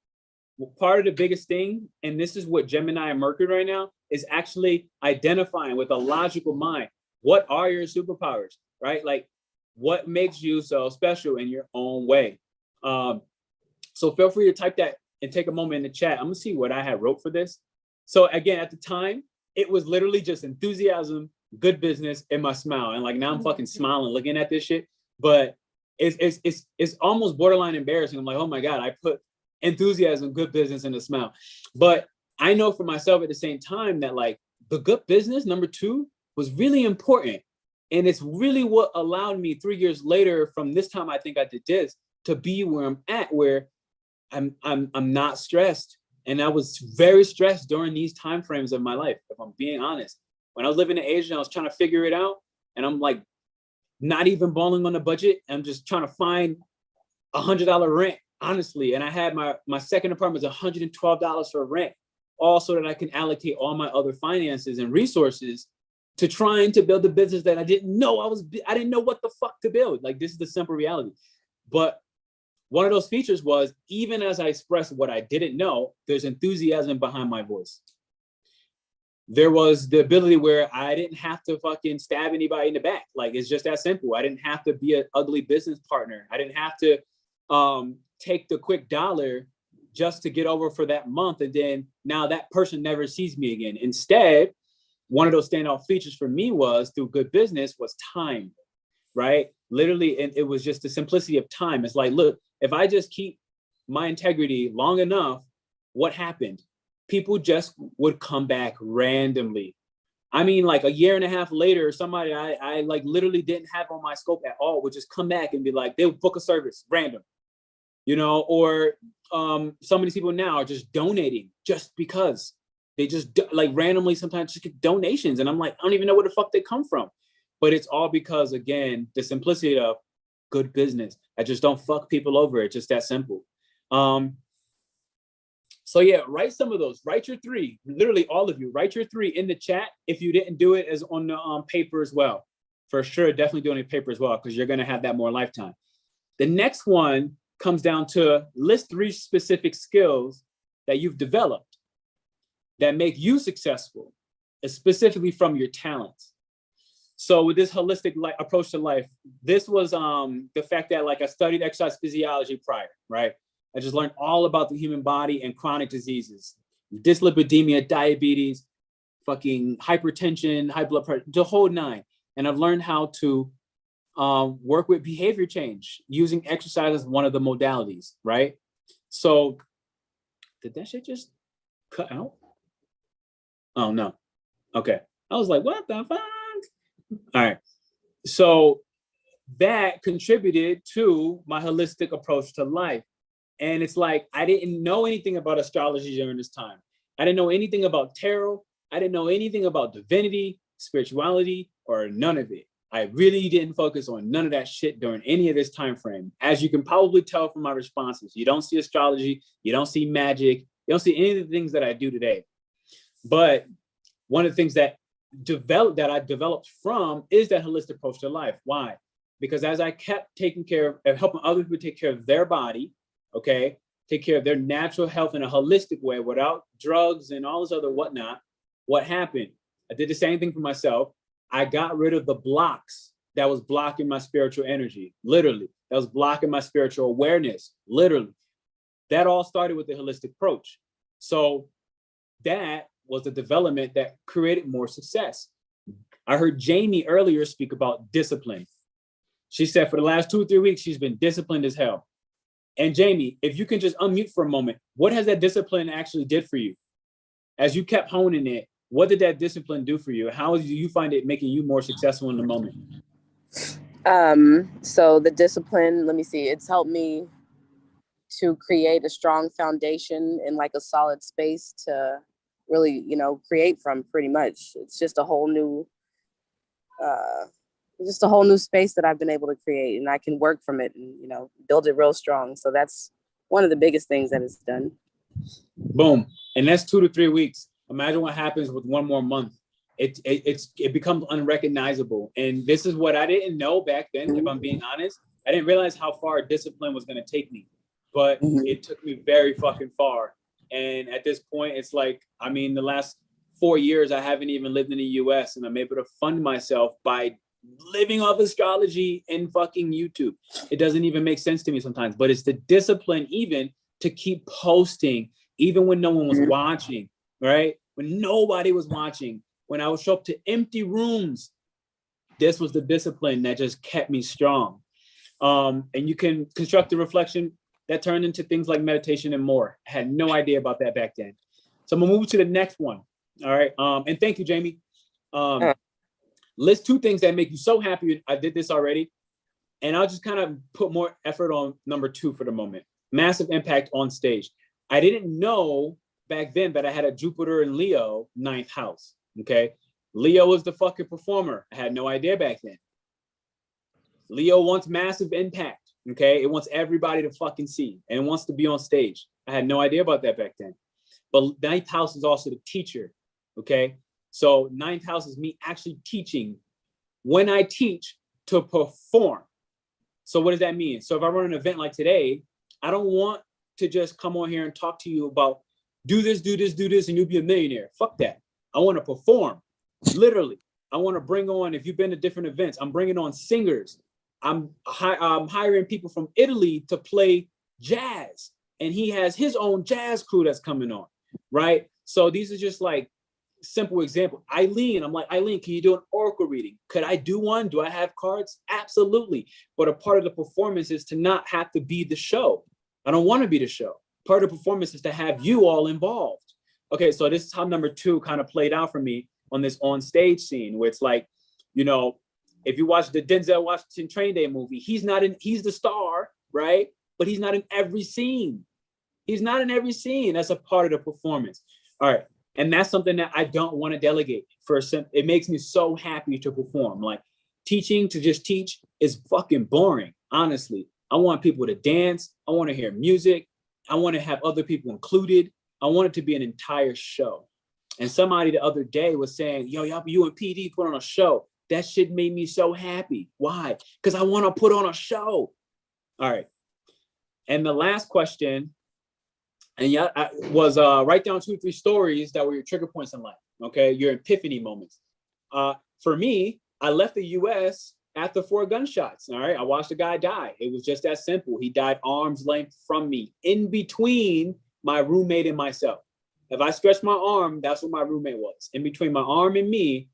Part of the biggest thing, and this is what Gemini and Mercury right now, is actually identifying with a logical mind. What are your superpowers, right? Like, what makes you so special in your own way? So feel free to type that and take a moment in the chat. I'm gonna see what I had wrote for this. So again, at the time, it was literally just enthusiasm, good business, and my smile. And like now I'm fucking smiling looking at this shit. But it's almost borderline embarrassing. I'm like, oh my God, I put enthusiasm, good business, and a smile. But I know for myself at the same time that like the good business, number 2, was really important. And it's really what allowed me 3 years later from this time I think I did this to be where I'm at, where I'm not stressed. And I was very stressed during these time frames of my life, if I'm being honest. When I was living in Asia, I was trying to figure it out. And I'm like, not even balling on the budget. I'm just trying to find $100 rent, honestly. And I had my second apartment was $112 for rent, all so that I can allocate all my other finances and resources to trying to build a business that I didn't know I didn't know what the fuck to build. Like, this is the simple reality. But one of those features was, even as I expressed what I didn't know, there's enthusiasm behind my voice. There was the ability where I didn't have to fucking stab anybody in the back. Like, it's just that simple. I didn't have to be an ugly business partner. I didn't have to take the quick dollar just to get over for that month. And then now that person never sees me again. Instead, one of those standout features for me was, through good business, was time, right? Literally, and it was just the simplicity of time. It's like, look, if I just keep my integrity long enough, what happened? People just would come back randomly. I mean, like a year and a half later, somebody I like literally didn't have on my scope at all would just come back and be like, they would book a service, random, you know, or some of these people now are just donating just because. They just like randomly sometimes just get donations. And I'm like, I don't even know where the fuck they come from. But it's all because, again, the simplicity of good business. I just don't fuck people over. It's just that simple. So yeah, write some of those. Write your 3. Literally all of you. Write your 3 in the chat if you didn't do it as on the paper as well. For sure, definitely doing it paper as well, because you're going to have that more lifetime. The next one comes down to list 3 specific skills that you've developed that make you successful, specifically from your talents. So with this holistic approach to life, this was the fact that like I studied exercise physiology prior, right? I just learned all about the human body and chronic diseases, dyslipidemia, diabetes, fucking hypertension, high blood pressure, the whole 9. And I've learned how to work with behavior change using exercise as one of the modalities, right? So did that shit just cut out? Oh no. Okay. I was like, what the fuck? All right. So that contributed to my holistic approach to life. And it's like, I didn't know anything about astrology during this time. I didn't know anything about tarot. I didn't know anything about divinity, spirituality, or none of it. I really didn't focus on none of that shit during any of this time frame. As you can probably tell from my responses, you don't see astrology, you don't see magic, you don't see any of the things that I do today. But one of the things that I developed from is that holistic approach to life. Why? Because as I kept taking care of, helping other people take care of their body, okay, take care of their natural health in a holistic way without drugs and all this other whatnot, what happened? I did the same thing for myself. I got rid of the blocks that was blocking my spiritual energy, literally. That was blocking my spiritual awareness, literally. That all started with the holistic approach. So that was the development that created more success. I heard Jamie earlier speak about discipline. She said for the last 2 or 3 weeks, she's been disciplined as hell. And Jamie, if you can just unmute for a moment, what has that discipline actually did for you? As you kept honing it, what did that discipline do for you? How do you find it making you more successful in the moment? So the discipline, let me see, it's helped me to create a strong foundation in like a solid space to really, create from pretty much. It's just a whole new, space that I've been able to create, and I can work from it and, build it real strong. So that's one of the biggest things that it's done. Boom. And that's 2 to 3 weeks. Imagine what happens with 1 more month. It becomes unrecognizable. And this is what I didn't know back then, if I'm being honest. I didn't realize how far discipline was going to take me, but it took me very fucking far. And at this point, it's like, the last 4 years, I haven't even lived in the US, and I'm able to fund myself by living off astrology and fucking YouTube. It doesn't even make sense to me sometimes, but it's the discipline even to keep posting, even when no one was watching, right? When nobody was watching, when I would show up to empty rooms, this was the discipline that just kept me strong. And you can construct a reflection that turned into things like meditation and more. I had no idea about that back then. So I'm gonna move to the next one. All right. And thank you, Jamie. List 2 things that make you so happy. I did this already. And I'll just kind of put more effort on number 2 for the moment. Massive impact on stage. I didn't know back then that I had a Jupiter in Leo, 9th house. Okay. Leo was the fucking performer. I had no idea back then. Leo wants massive impact. Okay. It wants everybody to fucking see, and it wants to be on stage. I had no idea about that back then. But 9th house is also the teacher. Okay. So 9th house is me actually teaching when I teach to perform. So what does that mean? So if I run an event like today, I don't want to just come on here and talk to you about do this, and you'll be a millionaire. Fuck that. I want to perform. Literally. I want to bring on, if you've been to different events, I'm bringing on singers. I'm hiring people from Italy to play jazz, and he has his own jazz crew that's coming on, right? So these are just like simple example. Eileen, I'm like, Eileen, can you do an oracle reading? Could I do one? Do I have cards? Absolutely. But a part of the performance is to not have to be the show. I don't want to be the show. Part of the performance is to have you all involved. Okay, so this is how number 2 kind of played out for me on this on stage scene, where it's like, if you watch the Denzel Washington Train Day movie, he's the star, right? But he's not in every scene. He's not in every scene. That's a part of the performance. All right. And that's something that I don't want to delegate. It makes me so happy to perform. Like teaching to just teach is fucking boring, honestly. I want people to dance. I want to hear music. I want to have other people included. I want it to be an entire show. And somebody the other day was saying, yo, you and PD put on a show. That shit made me so happy. Why? Because I want to put on a show. All right. And the last question, and yeah, was write down 2 or 3 stories that were your trigger points in life. Okay, your epiphany moments. For me, I left the U.S. after 4 gunshots. All right, I watched a guy die. It was just that simple. He died arm's length from me, in between my roommate and myself. If I stretched my arm, that's what my roommate was. In between my arm and me,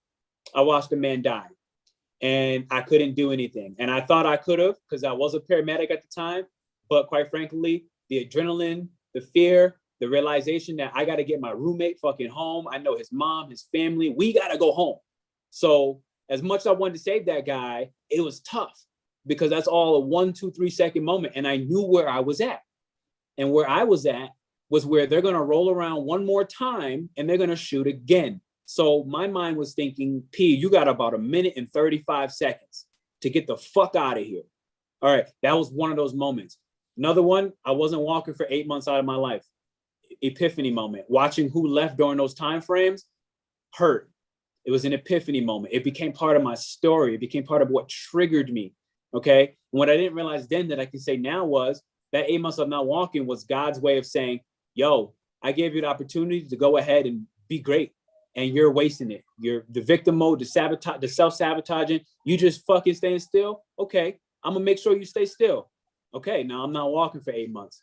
I watched a man die, and I couldn't do anything. And I thought I could have because I was a paramedic at the time. But quite frankly, the adrenaline, the fear, the realization that I got to get my roommate fucking home. I know his mom, his family. We got to go home. So as much as I wanted to save that guy, it was tough because that's all a 1, 2, 3 second moment. And I knew where I was at. And where I was at was where they're going to roll around one more time and they're going to shoot again. So my mind was thinking, P, you got about 1 minute and 35 seconds to get the fuck out of here. All right. That was one of those moments. Another one, I wasn't walking for 8 months out of my life. Epiphany moment. Watching who left during those time frames hurt. It was an epiphany moment. It became part of my story. It became part of what triggered me. Okay. And what I didn't realize then that I can say now was that 8 months of not walking was God's way of saying, yo, I gave you the opportunity to go ahead and be great. And you're wasting it. You're the victim mode, the sabotage, the self-sabotaging. You just fucking staying still. Okay. I'm gonna make sure you stay still. Okay, now I'm not walking for 8 months.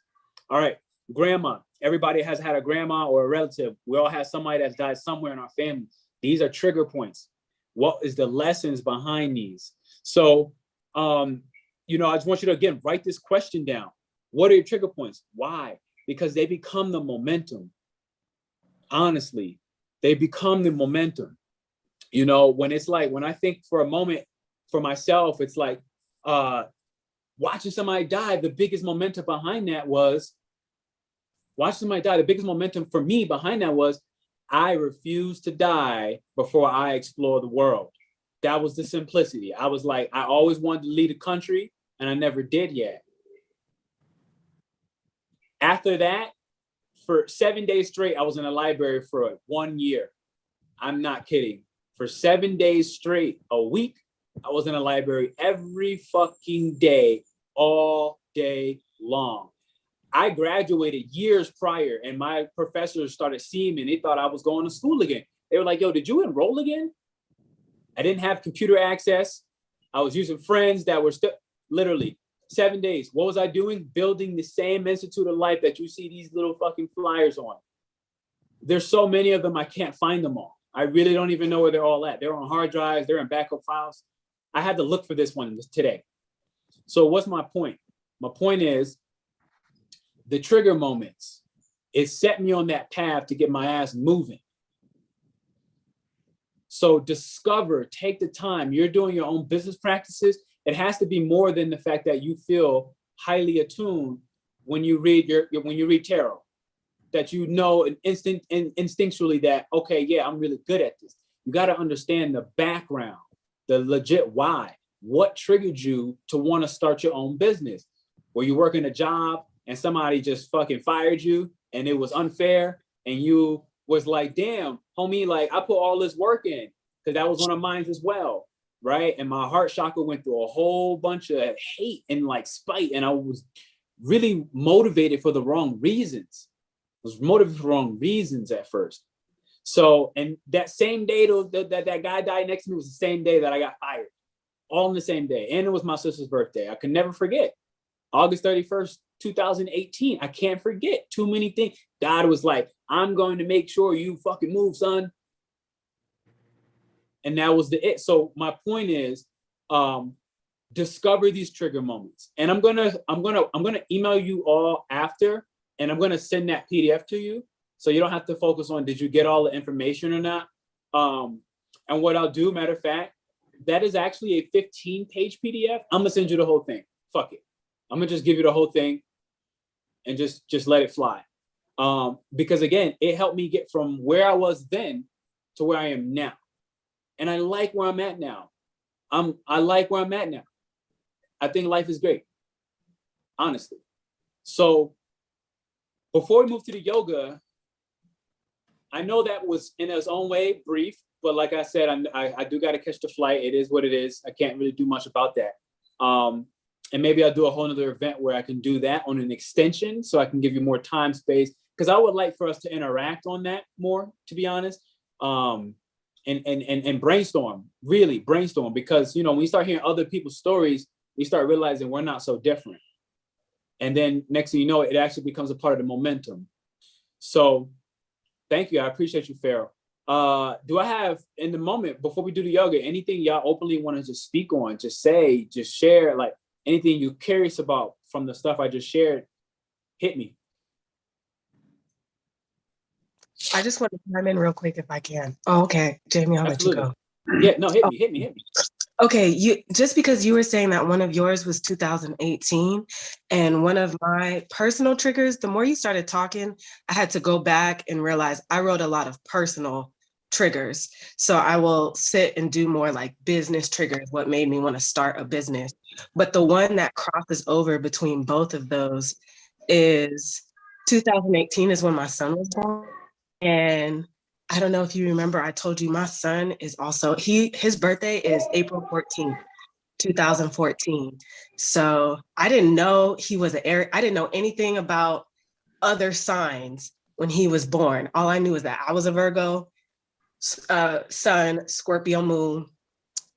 All right, grandma. Everybody has had a grandma or a relative. We all have somebody that's died somewhere in our family. These are trigger points. What is the lessons behind these? So, I just want you to, again, write this question down. What are your trigger points? Why? Because they become the momentum. Honestly, they become the momentum. When it's like, when I think for a moment for myself, it's like, watching somebody die, the biggest momentum behind that was, the biggest momentum for me behind that was, I refuse to die before I explore the world. That was the simplicity. I was like, I always wanted to lead a country, and I never did yet. After that, for 7 days straight, I was in a library for 1 year. I'm not kidding. For 7 days straight, a week, I was in a library every fucking day, all day long. I graduated years prior, and my professors started seeing me, and they thought I was going to school again. They were like, yo, did you enroll again? I didn't have computer access. I was using friends that were still, literally 7 days. What was I doing? Building the same Institute of Life that you see these little fucking flyers on. There's so many of them, I can't find them all. I really don't even know where they're all at. They're on hard drives. They're in backup files. I had to look for this one today. So what's my point? My point is the trigger moments. It set me on that path to get my ass moving. So discover, take the time. You're doing your own business practices. It has to be more than the fact that you feel highly attuned when you read tarot. That you know instinctually that, okay, yeah, I'm really good at this. You got to understand the background, the legit why. What triggered you to want to start your own business? Were you working a job and somebody just fucking fired you and it was unfair and you was like, damn, homie, like I put all this work in, because that was one of mine as well, right? And my heart chakra went through a whole bunch of hate and like spite, and I was really motivated for the wrong reasons. I was motivated for the wrong reasons at first. So, and that same day that guy died next to me was the same day that I got fired. All in the same day. And it was my sister's birthday. I could never forget. August 31st, 2018. I can't forget. Too many things. God was like, I'm going to make sure you fucking move, son. And that was it. So my point is, discover these trigger moments. And I'm gonna email you all after, and I'm gonna send that PDF to you. So you don't have to focus on did you get all the information or not. And what I'll do, matter of fact, that is actually a 15-page PDF. I'm gonna send you the whole thing. Fuck it. I'm gonna just give you the whole thing and just let it fly. Because again, it helped me get from where I was then to where I am now. And I like where I'm at now. I like where I'm at now. I think life is great, honestly. So before we move to the yoga, I know that was in its own way brief, but like I said, I do got to catch the flight. It is what it is. I can't really do much about that. And maybe I'll do a whole nother event where I can do that on an extension so I can give you more time space, because I would like for us to interact on that more, to be honest. And brainstorm, really brainstorm, because, you know, when you start hearing other people's stories, we start realizing we're not so different. And then next thing you know, it actually becomes a part of the momentum. So thank you. I appreciate you, Pharaoh. Do I have, in the moment, before we do the yoga, anything y'all openly want to just speak on, just say, just share, like anything you're curious about from the stuff I just shared? Hit me. I just want to chime in real quick if I can. Oh, okay. Jamie, I'll Absolutely. let you go. Yeah, no, hit me. Okay, just because you were saying that one of yours was 2018, and one of my personal triggers, the more you started talking, I had to go back and realize I wrote a lot of personal triggers. So I will sit and do more like business triggers, what made me want to start a business. But the one that crosses over between both of those is 2018 is when my son was born. And I don't know if you remember, I told you my son is also, his birthday is April 14th, 2014. So I didn't know he was an Aries. I didn't know anything about other signs when he was born. All I knew is that I was a Virgo, sun, Scorpio moon.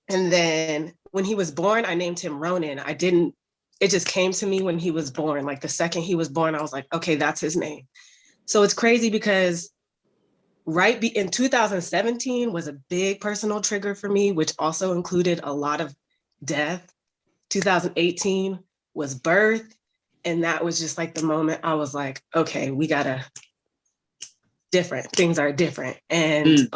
And then when he was born, I named him Ronan. It just came to me when he was born. Like the second he was born, I was like, okay, that's his name. So it's crazy because in 2017 was a big personal trigger for me, which also included a lot of death. 2018 was birth. And that was just like the moment I was like, okay, things are different. And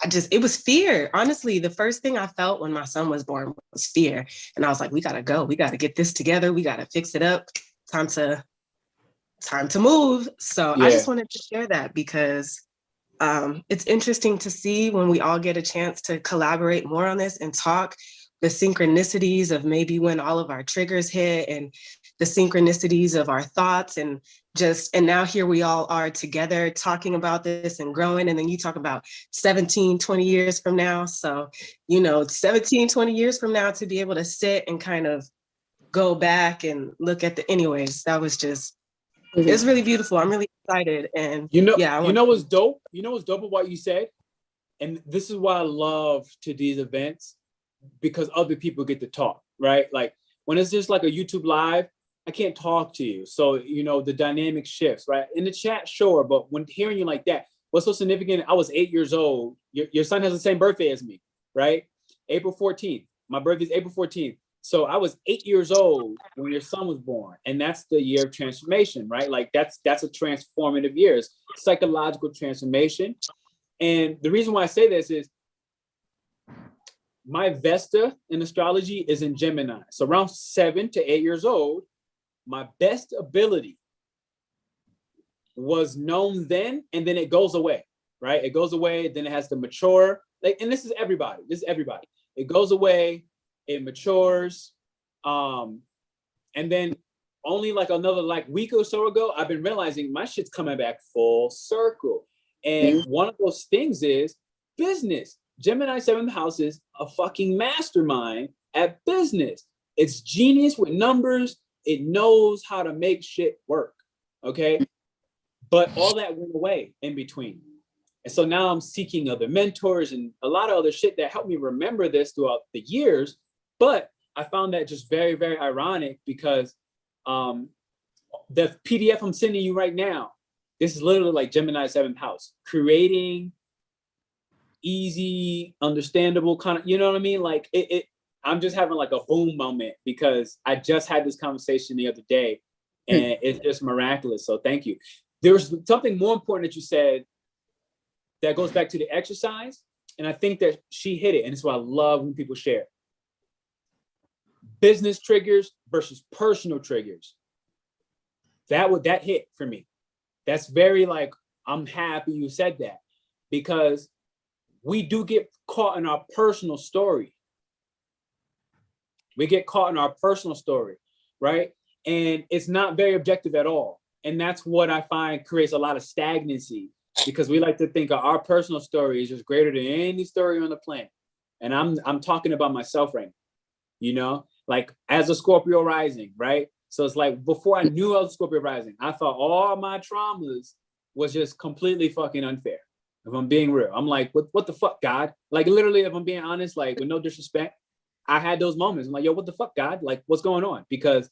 it was fear. Honestly, the first thing I felt when my son was born was fear. And I was like, we gotta go, we gotta get this together. We gotta fix it up. Time to move. So yeah. I just wanted to share that because it's interesting to see when we all get a chance to collaborate more on this and talk the synchronicities of maybe when all of our triggers hit and the synchronicities of our thoughts and now here we all are together talking about this and growing. And then you talk about 17, 20 years from now. So, 17, 20 years from now to be able to sit and kind of go back and look at anyways, that was just, it's really beautiful. I'm really excited. And you know what's dope? You know what's dope about what you said? And this is why I love to these events, because other people get to talk, right? Like when it's just like a YouTube live, I can't talk to you. So, the dynamic shifts, right? In the chat, sure. But when hearing you like that, what's so significant? I was 8 years old. Your son has the same birthday as me, right? April 14th. My birthday is April 14th. So I was 8 years old when your son was born. And that's the year of transformation, right? Like that's a transformative year. It's psychological transformation. And the reason why I say this is my Vesta in astrology is in Gemini. So around 7 to 8 years old, my best ability was known then, and then it goes away, right? It goes away, then it has to mature. And this is everybody. It goes away, it matures. And then only like another week or so ago, I've been realizing my shit's coming back full circle. And one of those things is business. Gemini 7th house is a fucking mastermind at business. It's genius with numbers. It knows how to make shit work. Okay. But all that went away in between. And so now I'm seeking other mentors and a lot of other shit that helped me remember this throughout the years. But I found that just very, very ironic because the PDF I'm sending you right now, this is literally like Gemini 7th house, creating easy, understandable kind of, you know what I mean? Like I'm just having like a boom moment because I just had this conversation the other day and it's just miraculous. So thank you. There's something more important that you said that goes back to the exercise. And I think that she hit it. And it's what I love when people share. Business triggers versus personal triggers. That hit for me. That's very like, I'm happy you said that, because we do get caught in our personal story. We get caught in our personal story, right? And it's not very objective at all. And that's what I find creates a lot of stagnancy, because we like to think of our personal story is just greater than any story on the planet. And I'm talking about myself right now, you know, like as a Scorpio rising, right? So it's like, before I knew I was Scorpio rising, I thought all my traumas was just completely fucking unfair. If I'm being real, I'm like, what the fuck, God? Like, literally, if I'm being honest, like, with no disrespect, I had those moments. I'm like, yo, what the fuck, God? Like, what's going on? Because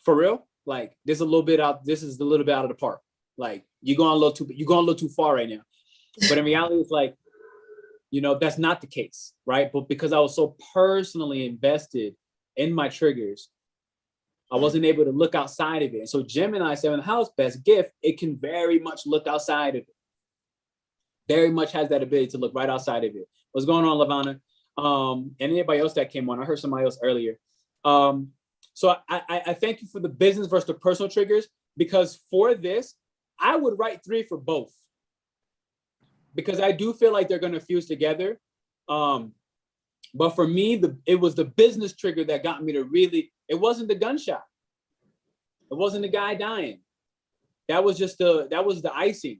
for real, like, this is a little bit out of the park. Like, you're going a little too far right now. But in reality, it's like, you know, that's not the case, right? But because I was so personally invested in my triggers, I wasn't able to look outside of it. And so Gemini, 7th house, best gift, it can very much look outside of it. Very much has that ability to look right outside of it. What's going on, Lavana? And anybody else that came on? I heard somebody else earlier. So I thank you for the business versus the personal triggers, because for this, I would write 3 for both, because I do feel like they're going to fuse together. But for me, it was the business trigger that got me to really, it wasn't the gunshot. It wasn't the guy dying. That was the icing,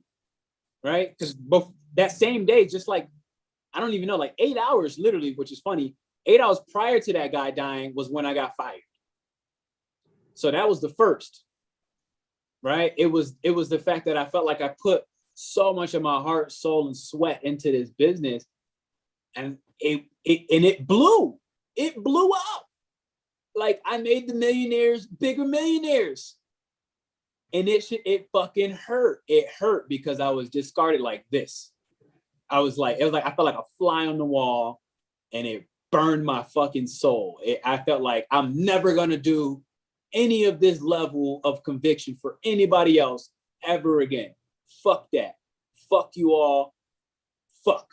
right? Because that same day, just like, I don't even know, like 8 hours literally, which is funny, 8 hours prior to that guy dying was when I got fired. So that was the first, right? It was the fact that I felt like I put so much of my heart, soul, and sweat into this business, and it blew. It blew up. Like, I made the millionaires bigger millionaires. And it fucking hurt. It hurt because I was discarded like this. I felt like a fly on the wall, and it burned my fucking soul. I felt like I'm never gonna do any of this level of conviction for anybody else ever again. Fuck that. Fuck you all. Fuck.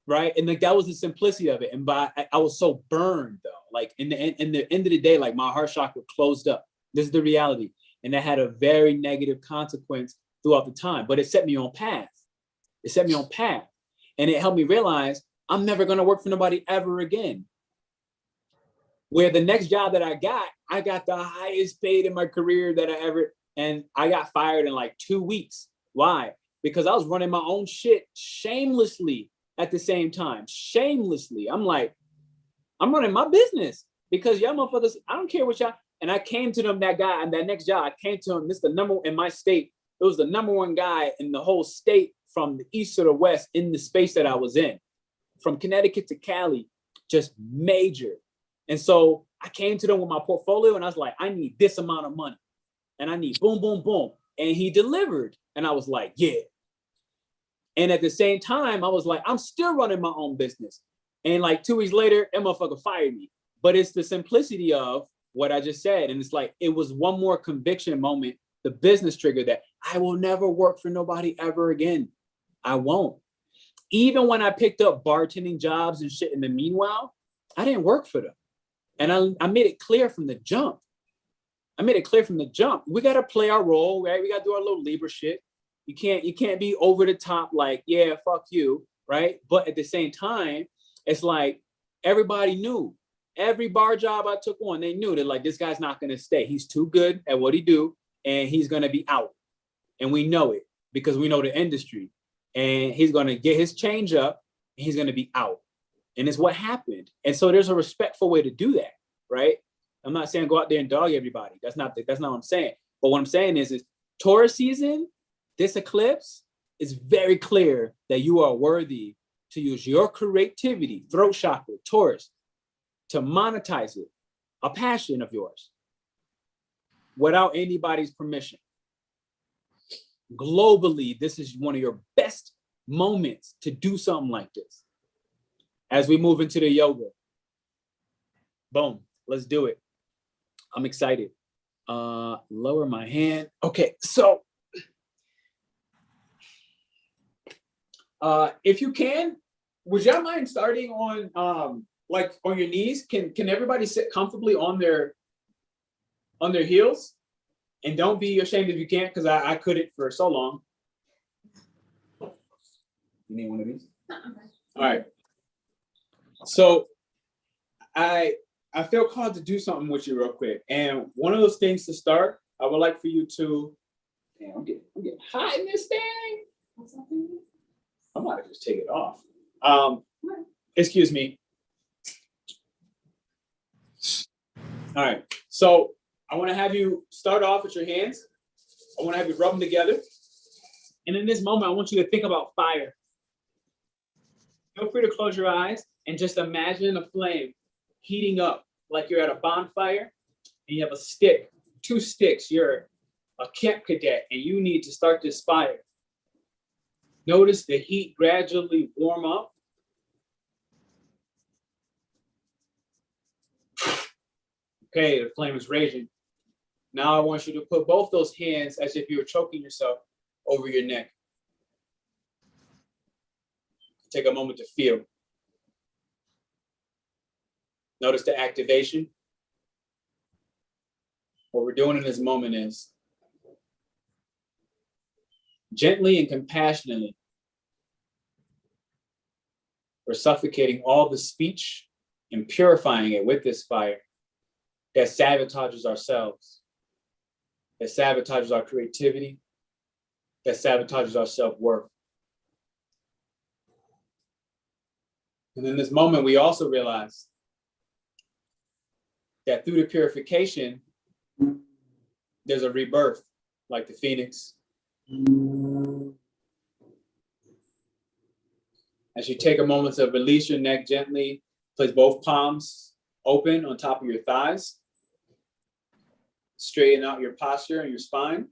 Right? And like, that was the simplicity of it. And I was so burned though. Like, in the end of the day, like, my heart chakra closed up. This is the reality. And that had a very negative consequence throughout the time, but it set me on path. It set me on path. And it helped me realize I'm never going to work for nobody ever again. Where the next job that I got the highest paid in my career that I ever, and I got fired in like 2 weeks. Why? Because I was running my own shit shamelessly at the same time. Shamelessly. I'm like, I'm running my business because y'all motherfuckers, I don't care what y'all. And I came to them, that guy, and that next job, I came to him, this is the number in my state. It was the #1 guy in the whole state, from the east to the west, in the space that I was in, from Connecticut to Cali, just major. And so I came to them with my portfolio, and I was like, I need this amount of money, and I need boom, boom, boom. And he delivered. And I was like, yeah. And at the same time, I was like, I'm still running my own business. And like 2 weeks later, that motherfucker fired me. But it's the simplicity of what I just said. And it's like, it was one more conviction moment, the business trigger, that I will never work for nobody ever again. I won't. Even when I picked up bartending jobs and shit in the meanwhile, I didn't work for them. And I made it clear from the jump. We got to play our role, right? We got to do our little Libra shit. You can't be over the top, like, yeah, fuck you, right? But at the same time, it's like, everybody knew. Every bar job I took on, they knew that, like, this guy's not going to stay. He's too good at what he do, and he's going to be out. And we know it because we know the industry. And he's going to get his change up, and he's going to be out. And it's what happened. And so there's a respectful way to do that, right? I'm not saying go out there and dog everybody. That's not what I'm saying. But what I'm saying is Taurus season, this eclipse, is very clear that you are worthy to use your creativity, throat chakra, Taurus, to monetize it, a passion of yours, without anybody's permission. Globally, this is one of your best moments to do something like this. As we move into the yoga, boom, let's do it. I'm excited. Lower my hand. Okay, so if you can, would y'all mind starting on like on your knees? Can everybody sit comfortably on their heels? And don't be ashamed if you can't, because I couldn't for so long. You need one of these? Okay. All right. So I feel called to do something with you real quick. And one of those things to start, I would like for you to, damn, I'm getting hot in this thing. I might just take it off. Excuse me. All right. So I want to have you start off with your hands. I want to have you rub them together. And in this moment, I want you to think about fire. Feel free to close your eyes and just imagine a flame heating up like you're at a bonfire and you have a stick, 2 sticks. You're a camp cadet and you need to start this fire. Notice the heat gradually warm up. Okay, the flame is raging. Now I want you to put both those hands as if you were choking yourself over your neck. Take a moment to feel. Notice the activation. What we're doing in this moment is gently and compassionately, we're suffocating all the speech and purifying it with this fire that sabotages ourselves, that sabotages our creativity, that sabotages our self-worth. And in this moment, we also realize that through the purification, there's a rebirth, like the phoenix. As you take a moment to release your neck gently, place both palms open on top of your thighs. Straighten out your posture and your spine.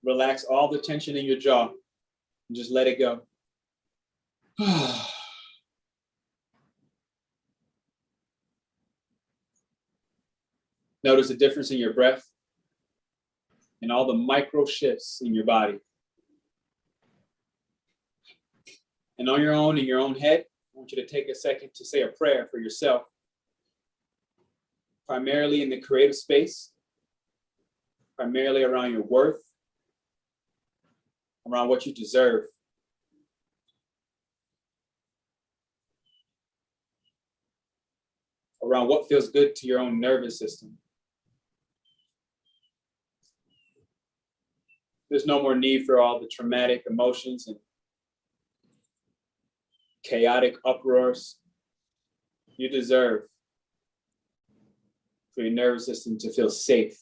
Relax all the tension in your jaw and just let it go. Notice the difference in your breath and all the micro shifts in your body. And on your own, in your own head, I want you to take a second to say a prayer for yourself, primarily in the creative space, primarily around your worth, around what you deserve. Around what feels good to your own nervous system. There's no more need for all the traumatic emotions and chaotic uproars. You deserve for your nervous system to feel safe.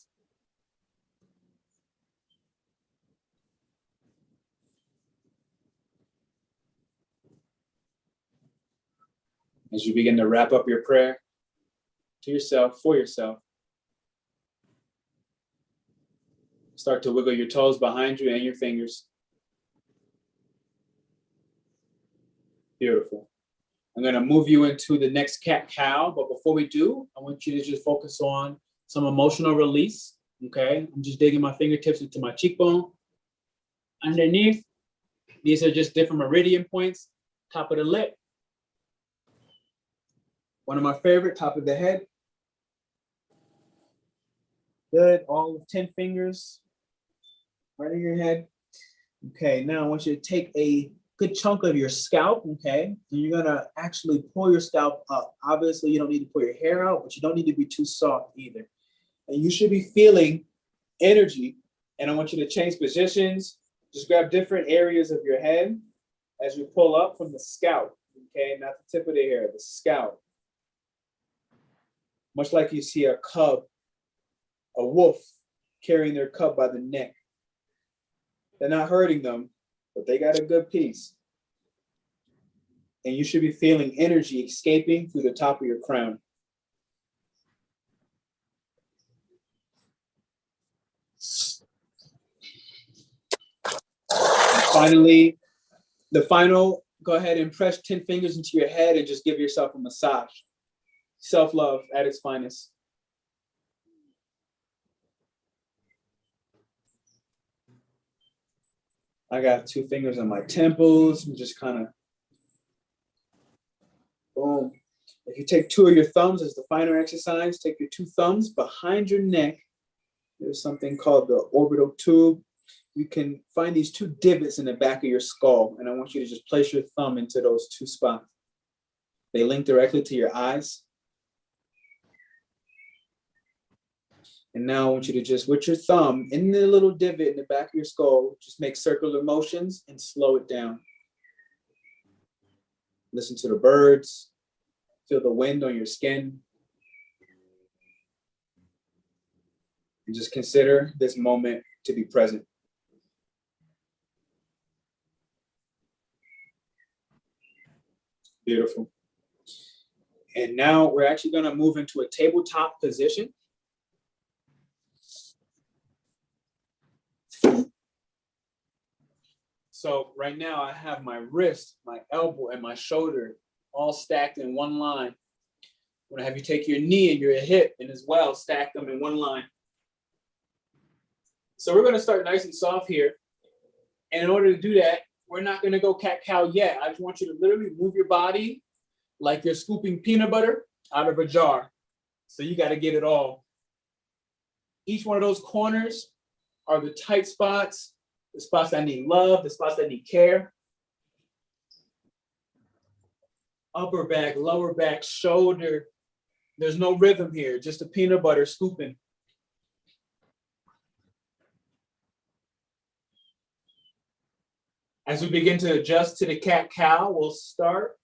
As you begin to wrap up your prayer to yourself, for yourself, start to wiggle your toes behind you and your fingers. Beautiful. I'm going to move you into the next cat-cow, but before we do, I want you to just focus on some emotional release, okay? I'm just digging my fingertips into my cheekbone. Underneath, these are just different meridian points. Top of the lip. One of my favorite, top of the head. Good, all 10 fingers right in your head. Okay, now I want you to take a good chunk of your scalp, okay? And you're gonna actually pull your scalp up. Obviously, you don't need to pull your hair out, but you don't need to be too soft either. And you should be feeling energy. And I want you to change positions. Just grab different areas of your head as you pull up from the scalp, okay? Not the tip of the hair, the scalp. Much like you see a cub, a wolf carrying their cub by the neck. They're not hurting them, but they got a good piece. And you should be feeling energy escaping through the top of your crown. And finally, go ahead and press 10 fingers into your head and just give yourself a massage. Self-love at its finest. I got 2 fingers on my temples and just kind of, boom. If you take 2 of your thumbs as the final exercise, take your 2 thumbs behind your neck. There's something called the orbital tube. you can find these 2 divots in the back of your skull, and I want you to just place your thumb into those 2 spots. They link directly to your eyes. And now I want you to just, with your thumb in the little divot in the back of your skull, just make circular motions and slow it down. Listen to the birds, feel the wind on your skin. And just consider this moment to be present. Beautiful. And now we're actually going to move into a tabletop position. So right now I have my wrist, my elbow, and my shoulder all stacked in one line. I'm going to have you take your knee and your hip and as well stack them in one line. So we're going to start nice and soft here. And in order to do that, we're not going to go cat-cow yet. I just want you to literally move your body like you're scooping peanut butter out of a jar. So you got to get it all. Each one of those corners are the tight spots, the spots that need love, the spots that need care. Upper back, lower back, shoulder. There's no rhythm here, just a peanut butter scooping. As we begin to adjust to the cat-cow, we'll start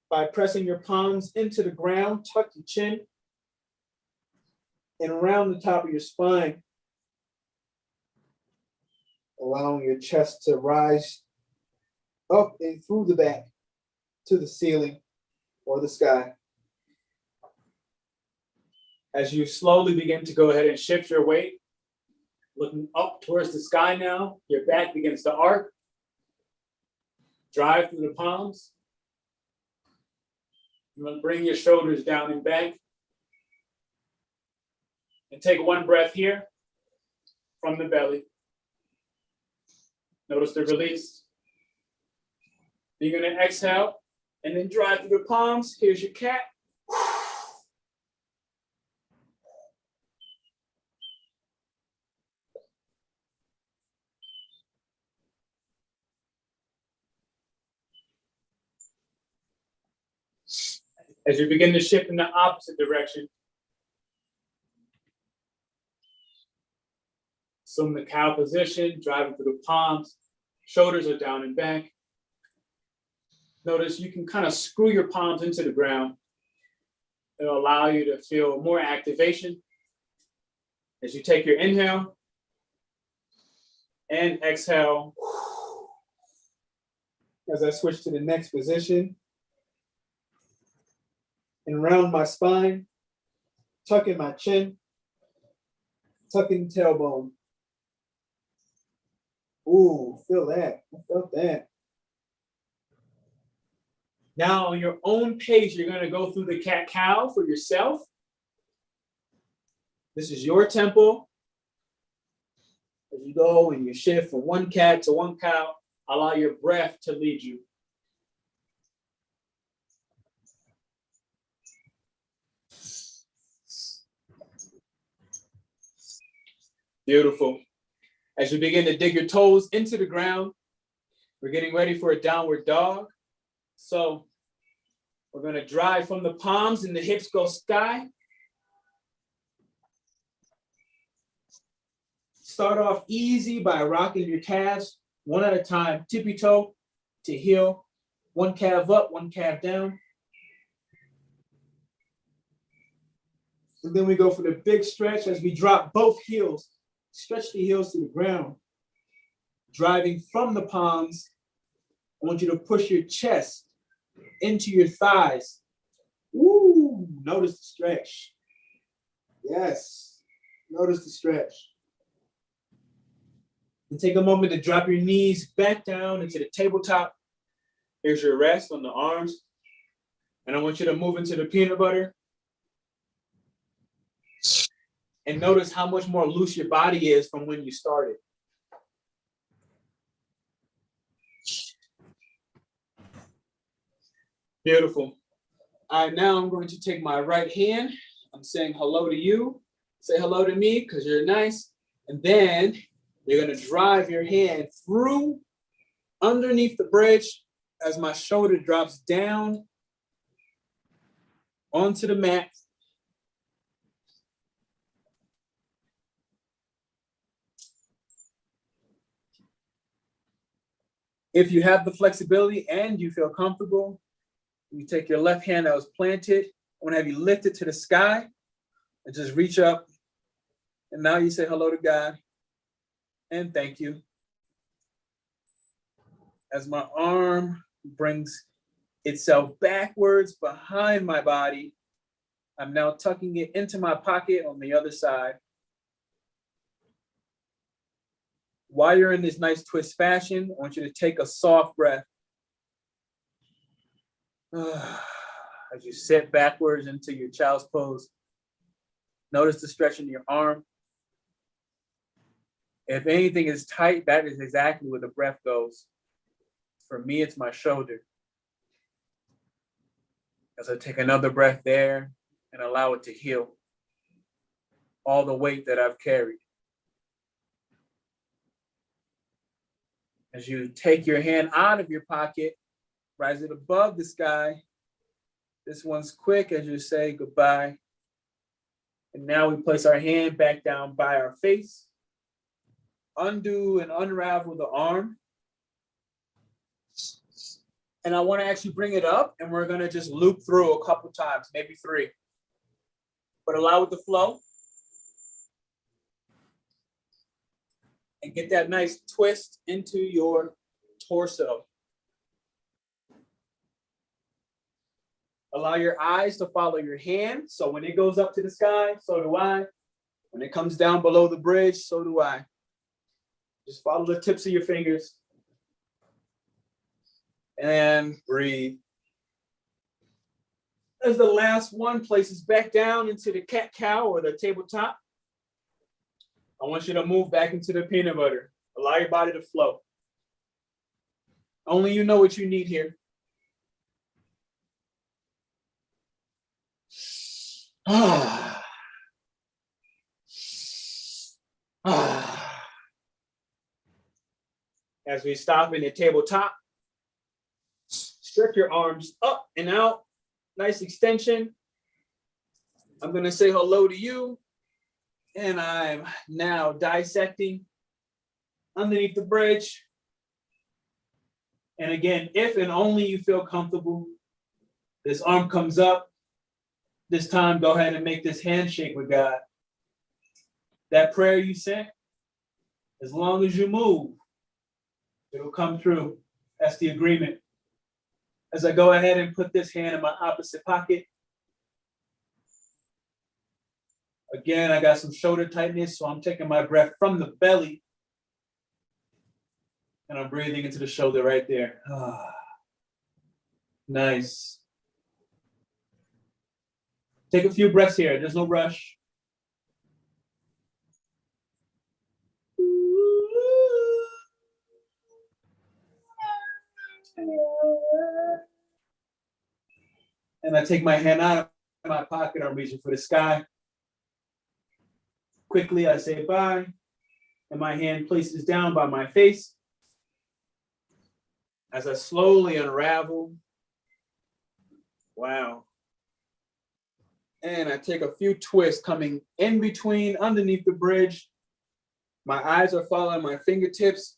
by pressing your palms into the ground, tuck your chin, and around the top of your spine, allowing your chest to rise up and through the back to the ceiling or the sky. As you slowly begin to go ahead and shift your weight, looking up towards the sky now, your back begins to arc. Drive through the palms. You want to bring your shoulders down and back. And take one breath here from the belly. Notice the release. Then you're going to exhale and then drive through the palms. Here's your cat. As you begin to shift in the opposite direction, assume the cow position, driving through the palms, shoulders are down and back. Notice you can kind of screw your palms into the ground. It'll allow you to feel more activation. As you take your inhale and exhale, as I switch to the next position, and round my spine, tuck in my chin, tuck in the tailbone. Ooh, feel that. I felt that. Now, on your own pace, you're going to go through the cat-cow for yourself. This is your tempo. As you go and you shift from one cat to one cow, allow your breath to lead you. Beautiful. As you begin to dig your toes into the ground, we're getting ready for a downward dog. So we're going to drive from the palms and the hips go sky. Start off easy by rocking your calves one at a time, tippy toe to heel, one calf up, one calf down. And then we go for the big stretch as we drop both heels. Stretch the heels to the ground. Driving from the palms, I want you to push your chest into your thighs. Woo! Notice the stretch. Yes. Notice the stretch. And take a moment to drop your knees back down into the tabletop. Here's your rest on the arms. And I want you to move into the peanut butter. And notice how much more loose your body is from when you started. Beautiful. All right, now I'm going to take my right hand. I'm saying hello to you. Say hello to me because you're nice. And then You're gonna drive your hand through underneath the bridge as my shoulder drops down onto the mat. If you have the flexibility and you feel comfortable, you take your left hand that was planted. I want to have you lift it to the sky and just reach up. And now you say hello to God and thank you. As my arm brings itself backwards behind my body, I'm now tucking it into my pocket on the other side. While you're in this nice twist fashion, I want you to take a soft breath. As you sit backwards into your child's pose, notice the stretch in your arm. If anything is tight, that is exactly where the breath goes. For me, it's my shoulder. As I take another breath there and allow it to heal all the weight that I've carried. As you take your hand out of your pocket, rise it above the sky. This one's quick as you say goodbye. And now we place our hand back down by our face. Undo and unravel the arm. And I want to actually bring it up and we're going to just loop through a couple times, maybe 3. But allow it to flow. And get that nice twist into your torso. Allow your eyes to follow your hand. So when it goes up to the sky, so do I. When it comes down below the bridge, so do I. Just follow the tips of your fingers. And breathe. As the last one places back down into the cat-cow or the tabletop, I want you to move back into the peanut butter. Allow your body to flow. Only you know what you need here. As we stop in the tabletop, stretch your arms up and out. Nice extension. I'm going to say hello to you. And I'm now dissecting underneath the bridge. And again, if and only you feel comfortable, this arm comes up. This time, go ahead and make this handshake with God. That prayer you sent, as long as you move, it'll come through. That's the agreement. As I go ahead and put this hand in my opposite pocket. Again, I got some shoulder tightness, so I'm taking my breath from the belly. And I'm breathing into the shoulder right there. Nice. Take a few breaths here. There's no rush. And I take my hand out of my pocket. I'm reaching for the sky. Quickly, I say bye, and my hand places down by my face. As I slowly unravel, wow. And I take a few twists coming in between, underneath the bridge. My eyes are following my fingertips.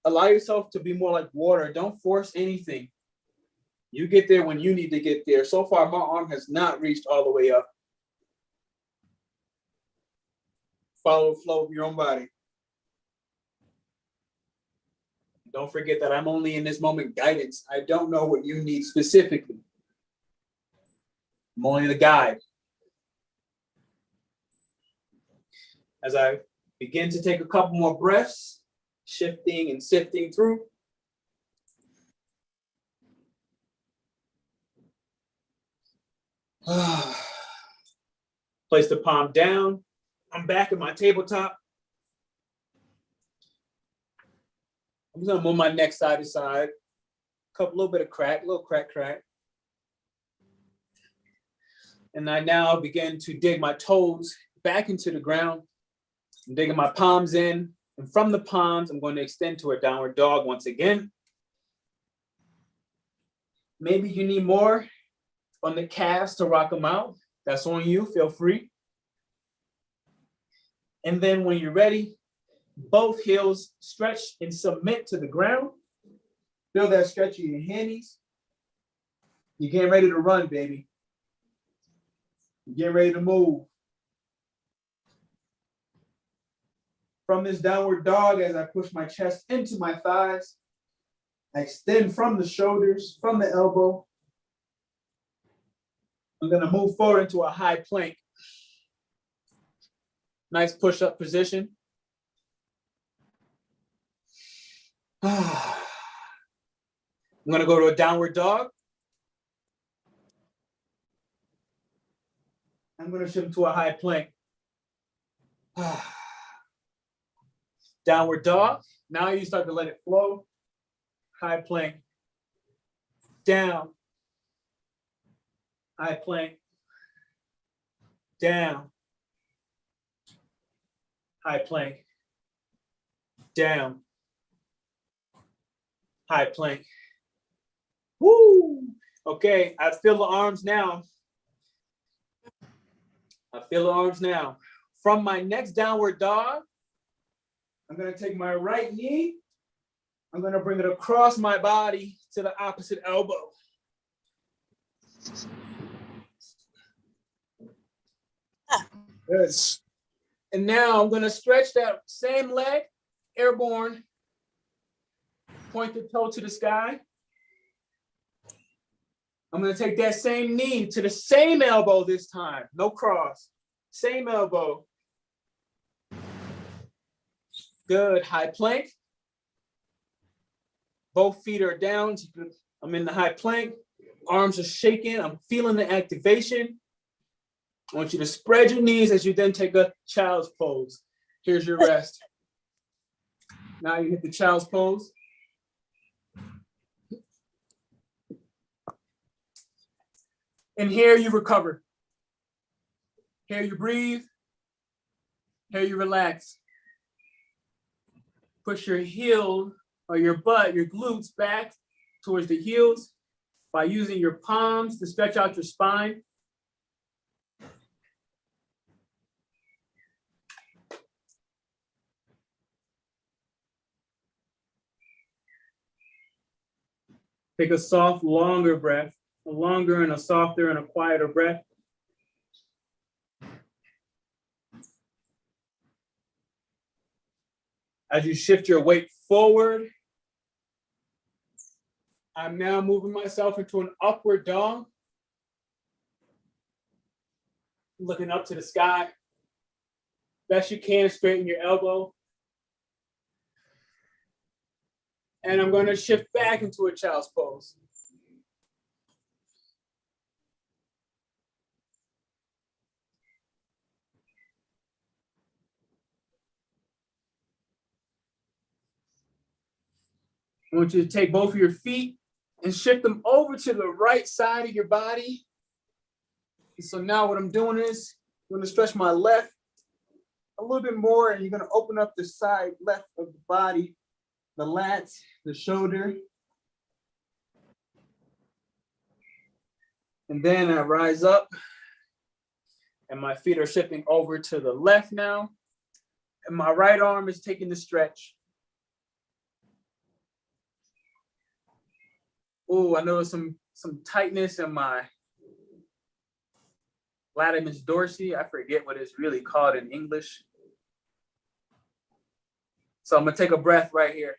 Allow yourself to be more like water. Don't force anything. You get there when you need to get there. So far, my arm has not reached all the way up. Follow the flow of your own body. Don't forget that I'm only in this moment guidance. I don't know what you need specifically. I'm only the guide. As I begin to take a couple more breaths, shifting and sifting through. Place the palm down. I'm back at my tabletop. I'm just gonna move my neck side to side. Little bit of crack, little crack. And I now begin to dig my toes back into the ground. I'm digging my palms in And from the palms, I'm going to extend to a downward dog once again. Maybe you need more on the calves to rock them out. That's on you, feel free. And then when you're ready, both heels stretch and submit to the ground. Feel that stretch in your handies. You're getting ready to run, baby. You're getting ready to move. From this downward dog, as I push my chest into my thighs, I extend from the shoulders, from the elbow. I'm going to move forward into a high plank. Nice push-up position. I'm going to go to a downward dog. I'm going to shift to a high plank. Downward dog. Now you start to let it flow. High plank. Down. High plank. Down. High plank. Down. High plank. Woo! Okay, I feel the arms now. I feel the arms now. From my next downward dog, I'm going to take my right knee. I'm going to bring it across my body to the opposite elbow. Good. And now I'm going to stretch that same leg, airborne. Point the toe to the sky. I'm going to take that same knee to the same elbow this time. No cross. Same elbow. Good. High plank. Both feet are down. I'm in the high plank. Arms are shaking. I'm feeling the activation. I want you to spread your knees as you then take a child's pose. Here's your rest. Now you hit the child's pose. And here you recover. Here you breathe. Here you relax. Push your heel or your butt, your glutes back towards the heels by using your palms to stretch out your spine. Take a soft, longer breath, a longer and a softer and a quieter breath. As you shift your weight forward, I'm now moving myself into an upward dog. Looking up to the sky. Best you can, straighten your elbow. And I'm going to shift back into a child's pose. I want you to take both of your feet and shift them over to the right side of your body. And so now what I'm doing is I'm going to stretch my left a little bit more, and you're going to open up the side left of the body, the lats, the shoulder. And then I rise up, and my feet are shifting over to the left now. And my right arm is taking the stretch. Oh, I noticed some tightness in my latimus dorsi. I forget what it's really called in English. So I'm gonna take a breath right here.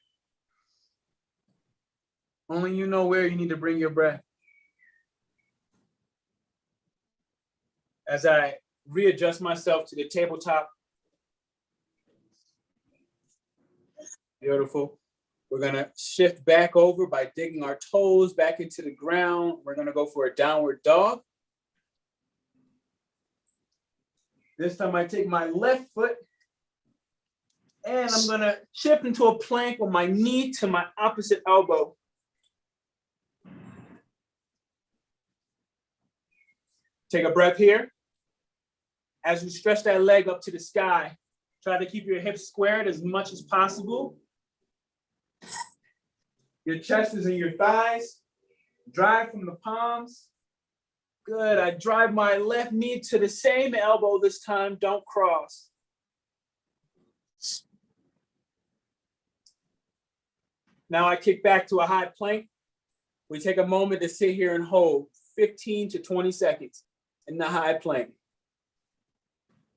Only you know where you need to bring your breath. As I readjust myself to the tabletop. Beautiful. We're gonna shift back over by digging our toes back into the ground. We're gonna go for a downward dog. This time I take my left foot and I'm gonna shift into a plank with my knee to my opposite elbow. Take a breath here. As you stretch that leg up to the sky, Try to keep your hips squared as much as possible. Your chest is in your thighs. Drive from the palms. Good. I drive my left knee to the same elbow this time. Don't cross. Now I kick back to a high plank. We take a moment to sit here and hold 15 to 20 seconds in the high plank.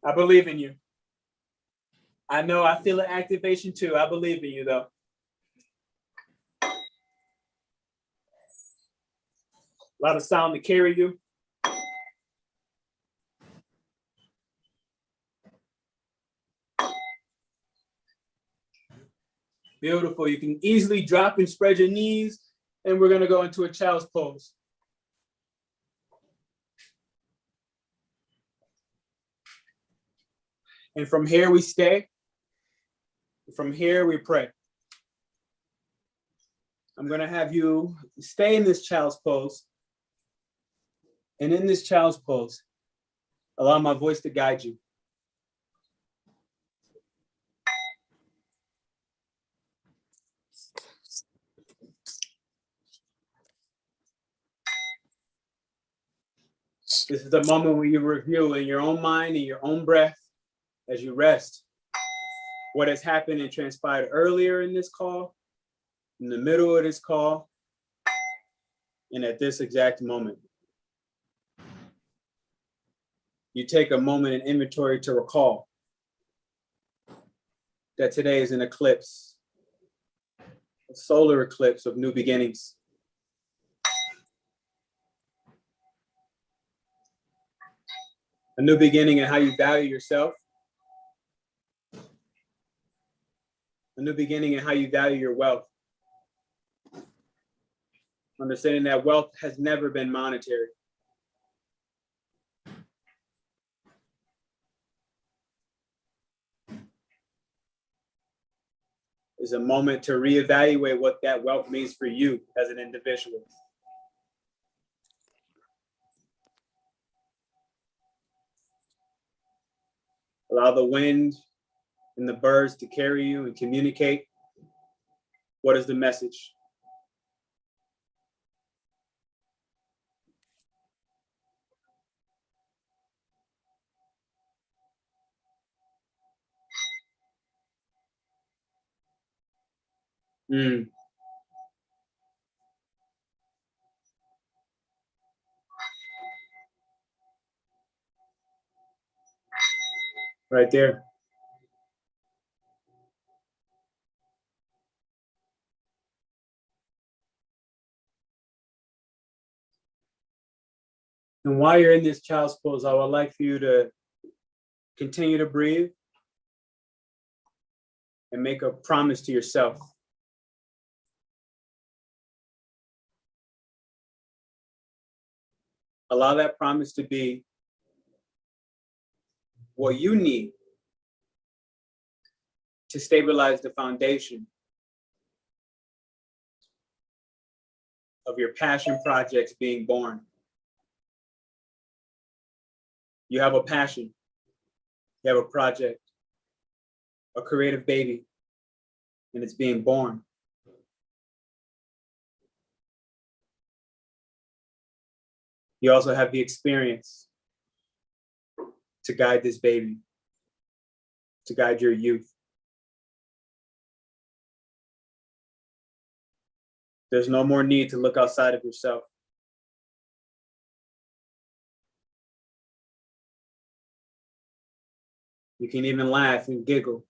I believe in you. I know I feel an activation too. I believe in you though. A lot of sound to carry you. Beautiful. You can easily drop and spread your knees, and we're going to go into a child's pose. And from here we stay. From here we pray. I'm going to have you stay in this child's pose. And in this child's pose, allow my voice to guide you. This is the moment where you review in your own mind and your own breath as you rest what has happened and transpired earlier in this call, in the middle of this call, and at this exact moment. You take a moment in inventory to recall that today is an eclipse, a solar eclipse of new beginnings. A new beginning in how you value yourself. A new beginning in how you value your wealth. Understanding that wealth has never been monetary. It's a moment to reevaluate what that wealth means for you as an individual. Allow the wind and the birds to carry you and communicate. What is the message? Right there. And while you're in this child's pose, I would like for you to continue to breathe and make a promise to yourself. Allow that promise to be what you need to stabilize the foundation of your passion projects being born. You have a passion, you have a project, a creative baby, and it's being born. You also have the experience to guide this baby, to guide your youth. There's no more need to look outside of yourself. You can even laugh and giggle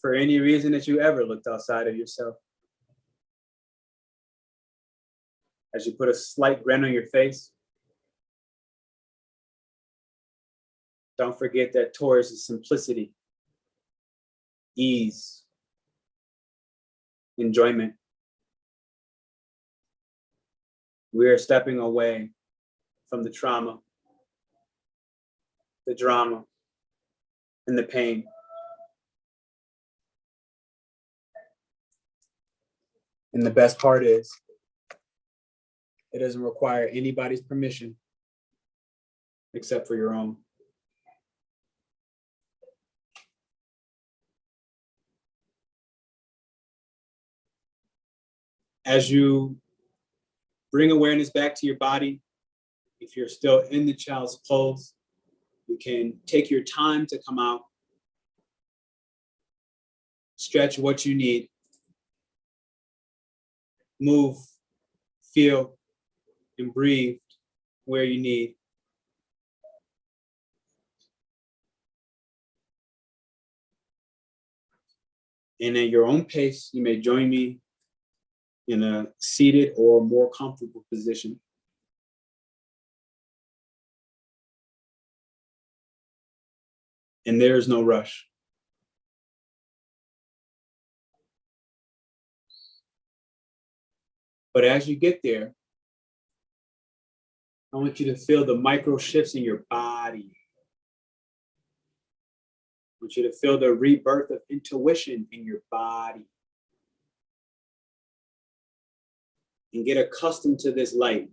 for any reason that you ever looked outside of yourself. As you put a slight grin on your face, don't forget that Taurus is simplicity, ease, enjoyment. We are stepping away from the trauma, the drama, and the pain. And the best part is, it doesn't require anybody's permission except for your own. As you bring awareness back to your body, if you're still in the child's pose, you can take your time to come out, stretch what you need, move, feel, and breathe where you need. And at your own pace, you may join me in a seated or more comfortable position. And there is no rush. But as you get there, I want you to feel the micro shifts in your body. I want you to feel the rebirth of intuition in your body. And get accustomed to this light.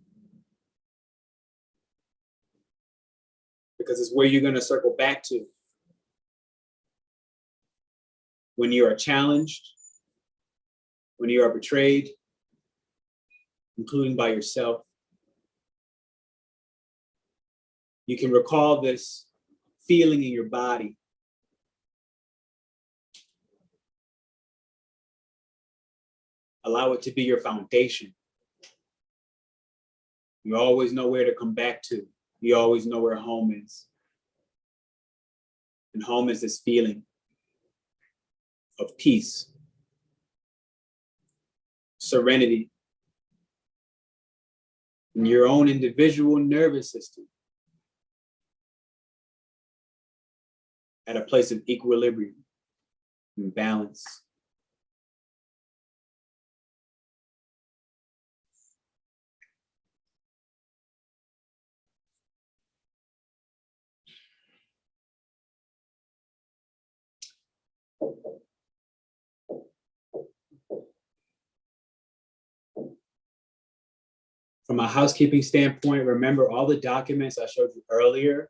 Because it's where you're going to circle back to when you are challenged, when you are betrayed, including by yourself. You can recall this feeling in your body. Allow it to be your foundation. You always know where to come back to. You always know where home is. And home is this feeling of peace, serenity, in your own individual nervous system, at a place of equilibrium and balance. From a housekeeping standpoint, remember all the documents I showed you earlier.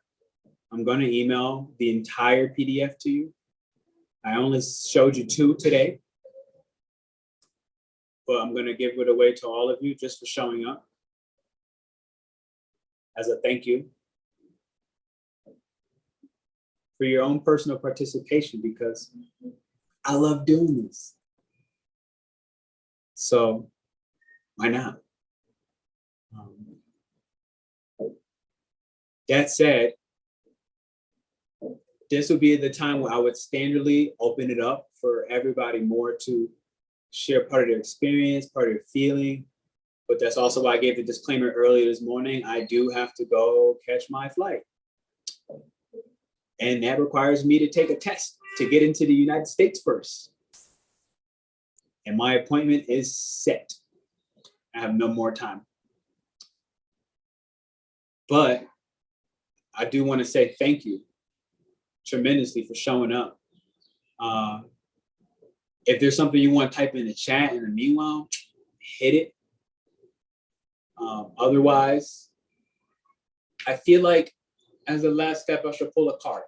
I'm going to email the entire PDF to you. I only showed you 2 today, but I'm going to give it away to all of you just for showing up as a thank you for your own personal participation, because I love doing this. So why not? That said, this would be the time where I would standardly open it up for everybody more to share part of their experience, part of their feeling. But that's also why I gave the disclaimer earlier this morning. I do have to go catch my flight. And that requires me to take a test to get into the United States first. And my appointment is set. I have no more time. But I do want to say thank you tremendously for showing up. If there's something you want to type in the chat in the meanwhile, hit it. Otherwise, I feel like as the last step, I should pull a card.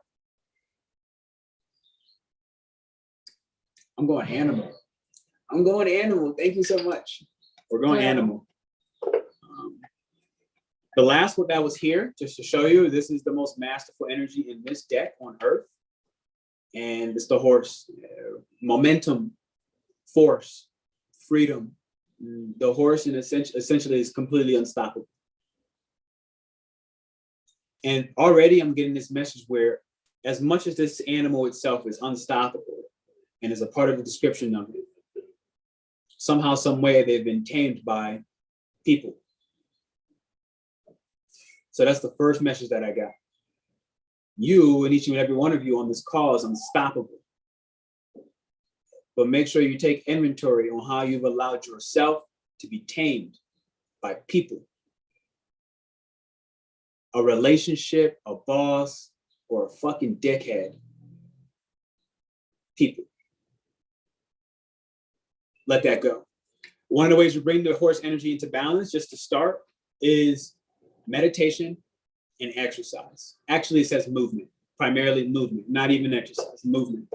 I'm going animal. I'm going animal. Thank you so much. We're going animal. The last one that was here, just to show you, this is the most masterful energy in this deck on Earth. And it's the horse. Momentum, force, freedom. The horse in essentially is completely unstoppable. And already I'm getting this message where as much as this animal itself is unstoppable and is a part of the description of it, somehow, some way they've been tamed by people. So that's the first message that I got. You and each and every one of you on this call is unstoppable. But make sure you take inventory on how you've allowed yourself to be tamed by people. A relationship, a boss, or a fucking dickhead. People. Let that go. One of the ways to bring the horse energy into balance, just to start, is meditation and exercise. Actually, it says movement, primarily movement, not even exercise, movement.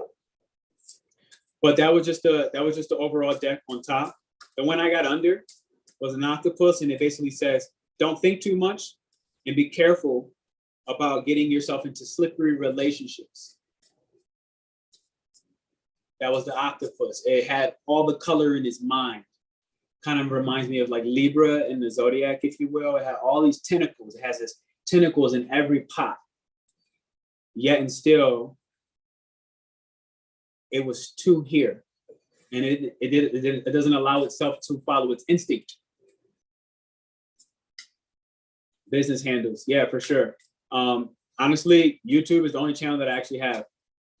But that was just the overall deck on top. The one I got under was an octopus, and it basically says, don't think too much and be careful about getting yourself into slippery relationships. That was the octopus. It had all the color in his mind. Kind of reminds me of like Libra in the Zodiac, if you will. It had all these tentacles. It has this tentacles in every pot. Yet and still, it was two here. And it doesn't allow itself to follow its instinct. Business handles, yeah, for sure. Honestly, YouTube is the only channel that I actually have.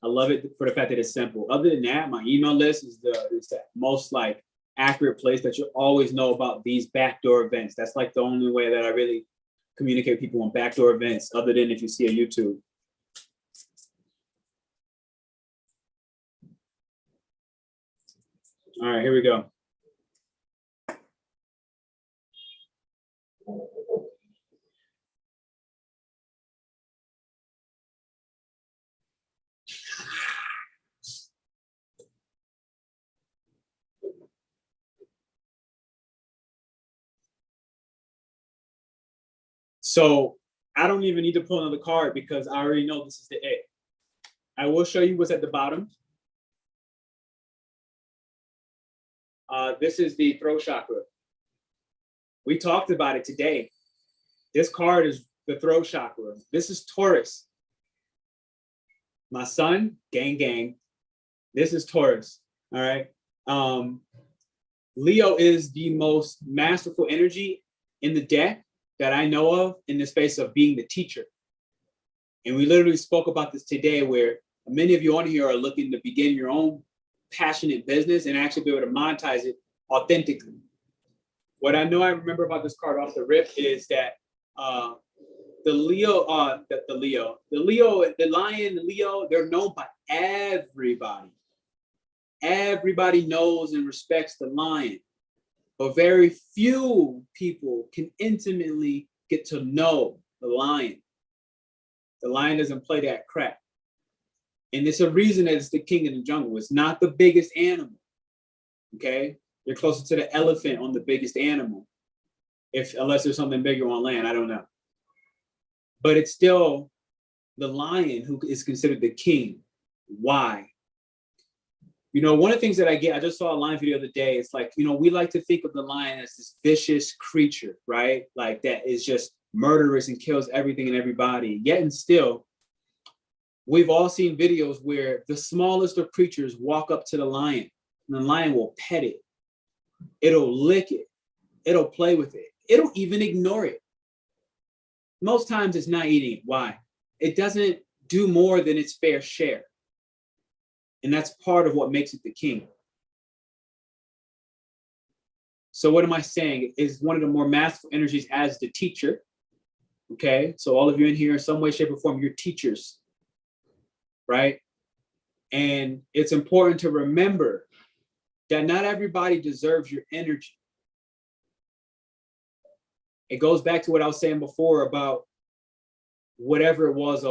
I love it for the fact that it's simple. Other than that, my email list is the most like accurate place that you always know about these backdoor events. That's like the only way that I really communicate with people on backdoor events, other than if you see a YouTube. All right, here we go. So I don't even need to pull another card because I already know this is the it. I will show you what's at the bottom. This is the throat chakra. We talked about it today. This card is the throat chakra. This is Taurus. My son, gang, gang. This is Taurus, all right? Leo is the most masterful energy in the deck that I know of in the space of being the teacher. And we literally spoke about this today, where many of you on here are looking to begin your own passionate business and actually be able to monetize it authentically. What I know I remember about this card off the rip is that the lion, the Leo, they're known by everybody. Everybody knows and respects the lion, but very few people can intimately get to know the lion. The lion doesn't play that crap. And it's a reason that it's the king of the jungle. It's not the biggest animal, okay? You're closer to the elephant on the biggest animal, unless there's something bigger on land, I don't know. But it's still the lion who is considered the king. Why? You know, one of the things that I just saw a lion video the other day. It's like, you know, we like to think of the lion as this vicious creature, right? Like that is just murderous and kills everything and everybody. Yet and still, we've all seen videos where the smallest of creatures walk up to the lion and the lion will pet it. It'll lick it. It'll play with it. It'll even ignore it. Most times it's not eating it. Why? It doesn't do more than its fair share. And that's part of what makes it the king. So what am I saying? Is one of the more masterful energies as the teacher. Okay, so all of you in here in some way, shape, or form, you're teachers, right? And it's important to remember that not everybody deserves your energy. It goes back to what I was saying before about whatever it was,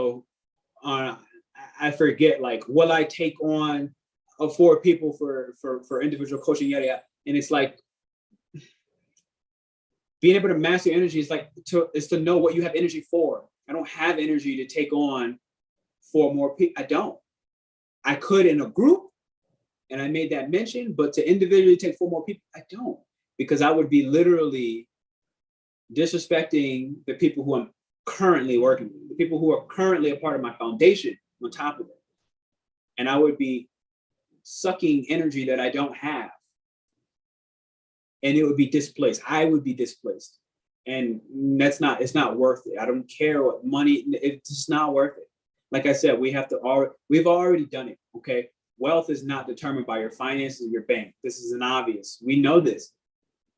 I forget, like, will I take on 4 people for individual coaching, yada, yada. And it's like, being able to master energy is like, to know what you have energy for. I don't have energy to take on 4 more people. I don't. I could in a group, and I made that mention, but to individually take 4 more people, I don't. Because I would be literally disrespecting the people who I'm currently working with, the people who are currently a part of my foundation on top of it. And I would be sucking energy that I don't have. And it would be displaced. I would be displaced. And it's not worth it. I don't care what money, it's just not worth it. Like I said, we've already done it, okay? Wealth is not determined by your finances or your bank. This is an obvious. We know this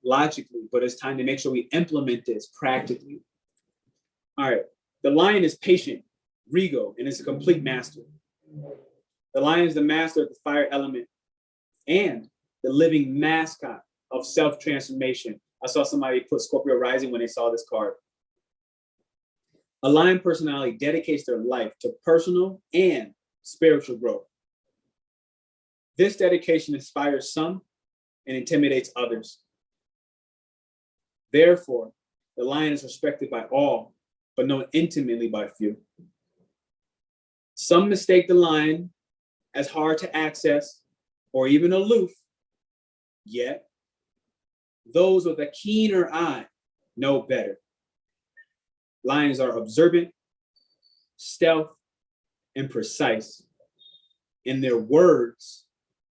logically, but it's time to make sure we implement this practically. All right, the lion is patient, regal, and is a complete master. The lion is the master of the fire element and the living mascot of self-transformation. I saw somebody put Scorpio rising when they saw this card. A lion personality dedicates their life to personal and spiritual growth. This dedication inspires some and intimidates others. Therefore, the lion is respected by all, but known intimately by few. Some mistake the lion as hard to access or even aloof, yet those with a keener eye know better. Lions are observant, stealth, and precise in their words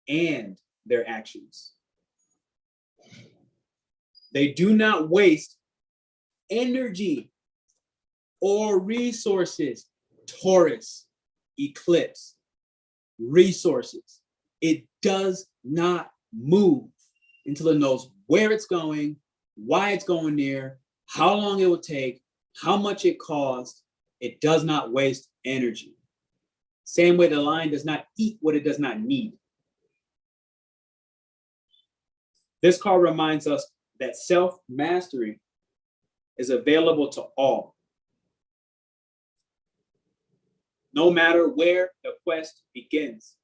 and their actions. They do not waste energy or resources. Taurus, eclipse, resources. It does not move until it knows where it's going, why it's going there, how long it will take, how much it costs. It does not waste energy. Same way the lion does not eat what it does not need. This card reminds us that self-mastery is available to all, no matter where the quest begins.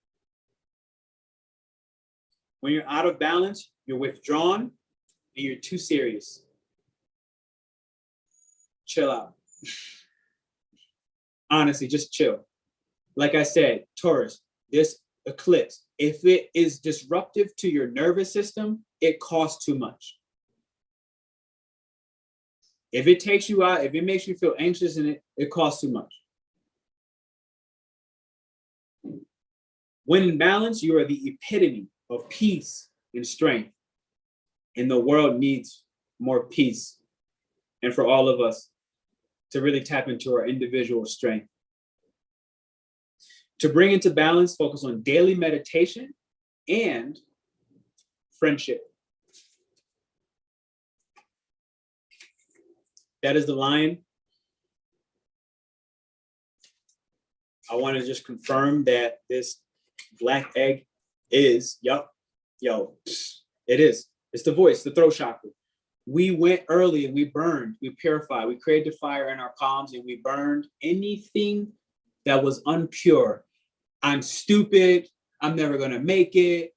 When you're out of balance, you're withdrawn, and you're too serious. Chill out. Honestly, just chill. Like I said, Taurus, this eclipse, if it is disruptive to your nervous system, it costs too much. If it takes you out, if it makes you feel anxious and it costs too much. When in balance, you are the epitome of peace and strength. And the world needs more peace. And for all of us to really tap into our individual strength. To bring into balance, focus on daily meditation and friendship. That is the lion. I want to just confirm that this black egg is, it is. It's the voice, the throat chakra. We went early and we burned, we purified, we created the fire in our palms and we burned anything that was unpure. I'm stupid. I'm never going to make it.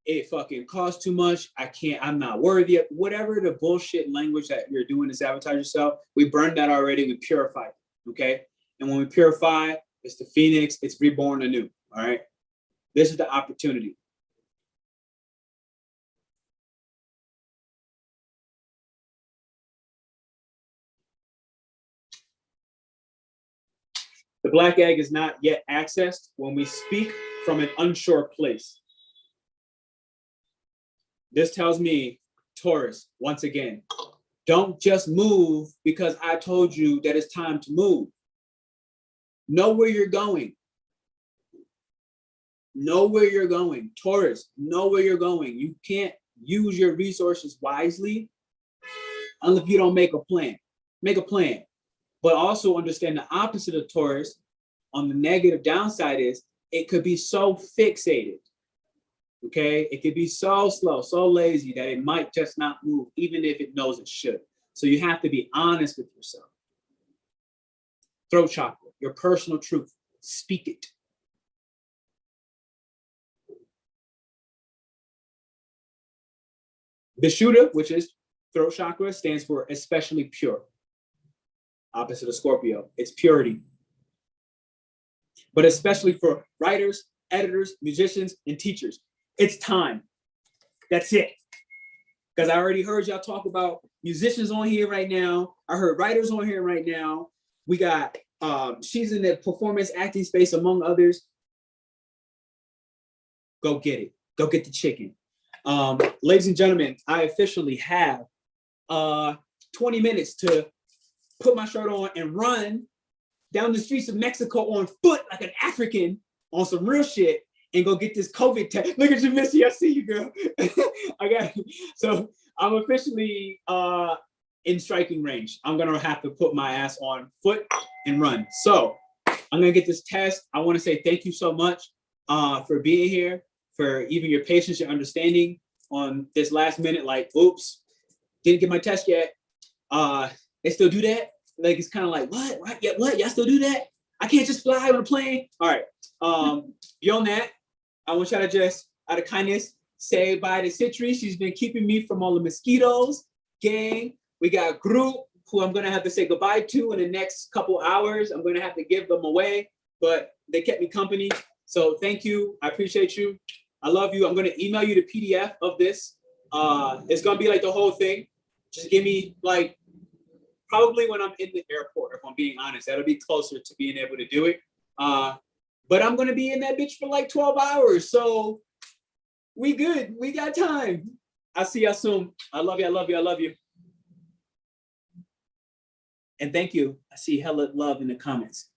It fucking costs too much. I'm not worthy of whatever the bullshit language that you're doing to sabotage yourself. We burned that already. We purified. Okay. And when we purify, it's the phoenix. It's reborn anew. All right. This is the opportunity. The black egg is not yet accessed when we speak from an unsure place. This tells me, Taurus, once again, don't just move because I told you that it's time to move. Know where you're going. Know where you're going. Taurus, know where you're going. You can't use your resources wisely unless you don't make a plan. Make a plan. But also understand the opposite of Taurus on the negative downside is it could be so fixated, okay? It could be so slow, so lazy that it might just not move, even if it knows it should. So you have to be honest with yourself. Throat chakra, your personal truth, speak it. The Vishuddha, which is throat chakra, stands for especially pure. Opposite of Scorpio, it's purity. But especially for writers, editors, musicians, and teachers, it's time. That's it. Because I already heard y'all talk about musicians on here right now. I heard writers on here right now. We got, she's in the performance acting space, among others. Go get it. Go get the chicken. Ladies and gentlemen, I officially have 20 minutes to put my shirt on and run down the streets of Mexico on foot like an African on some real shit and go get this COVID test. Look at you, Missy. I see you, girl. I got it. So I'm officially in striking range. I'm going to have to put my ass on foot and run. So I'm going to get this test. I want to say thank you so much for being here, for even your patience, your understanding on this last minute, like, oops, didn't get my test yet. They still do that? Like, it's kind of like, what? Yeah, what? Y'all still do that? I can't just fly on a plane? All right. Beyond that, I want y'all to just, out of kindness, Say bye to Citri. She's been keeping me from all the mosquitoes. Gang. We got Group, who I'm gonna have to say goodbye to in the next couple hours. I'm gonna have to give them away, but they kept me company. So thank you. I appreciate you. I love you. I'm gonna email you the PDF of this. It's gonna be like the whole thing. Just give me like, probably when I'm in the airport, if I'm being honest, that'll be closer to being able to do it. But I'm gonna be in that bitch for like 12 hours. So we good, we got time. I'll see y'all soon. I love you, I love you, I love you. And thank you. I see hella love in the comments.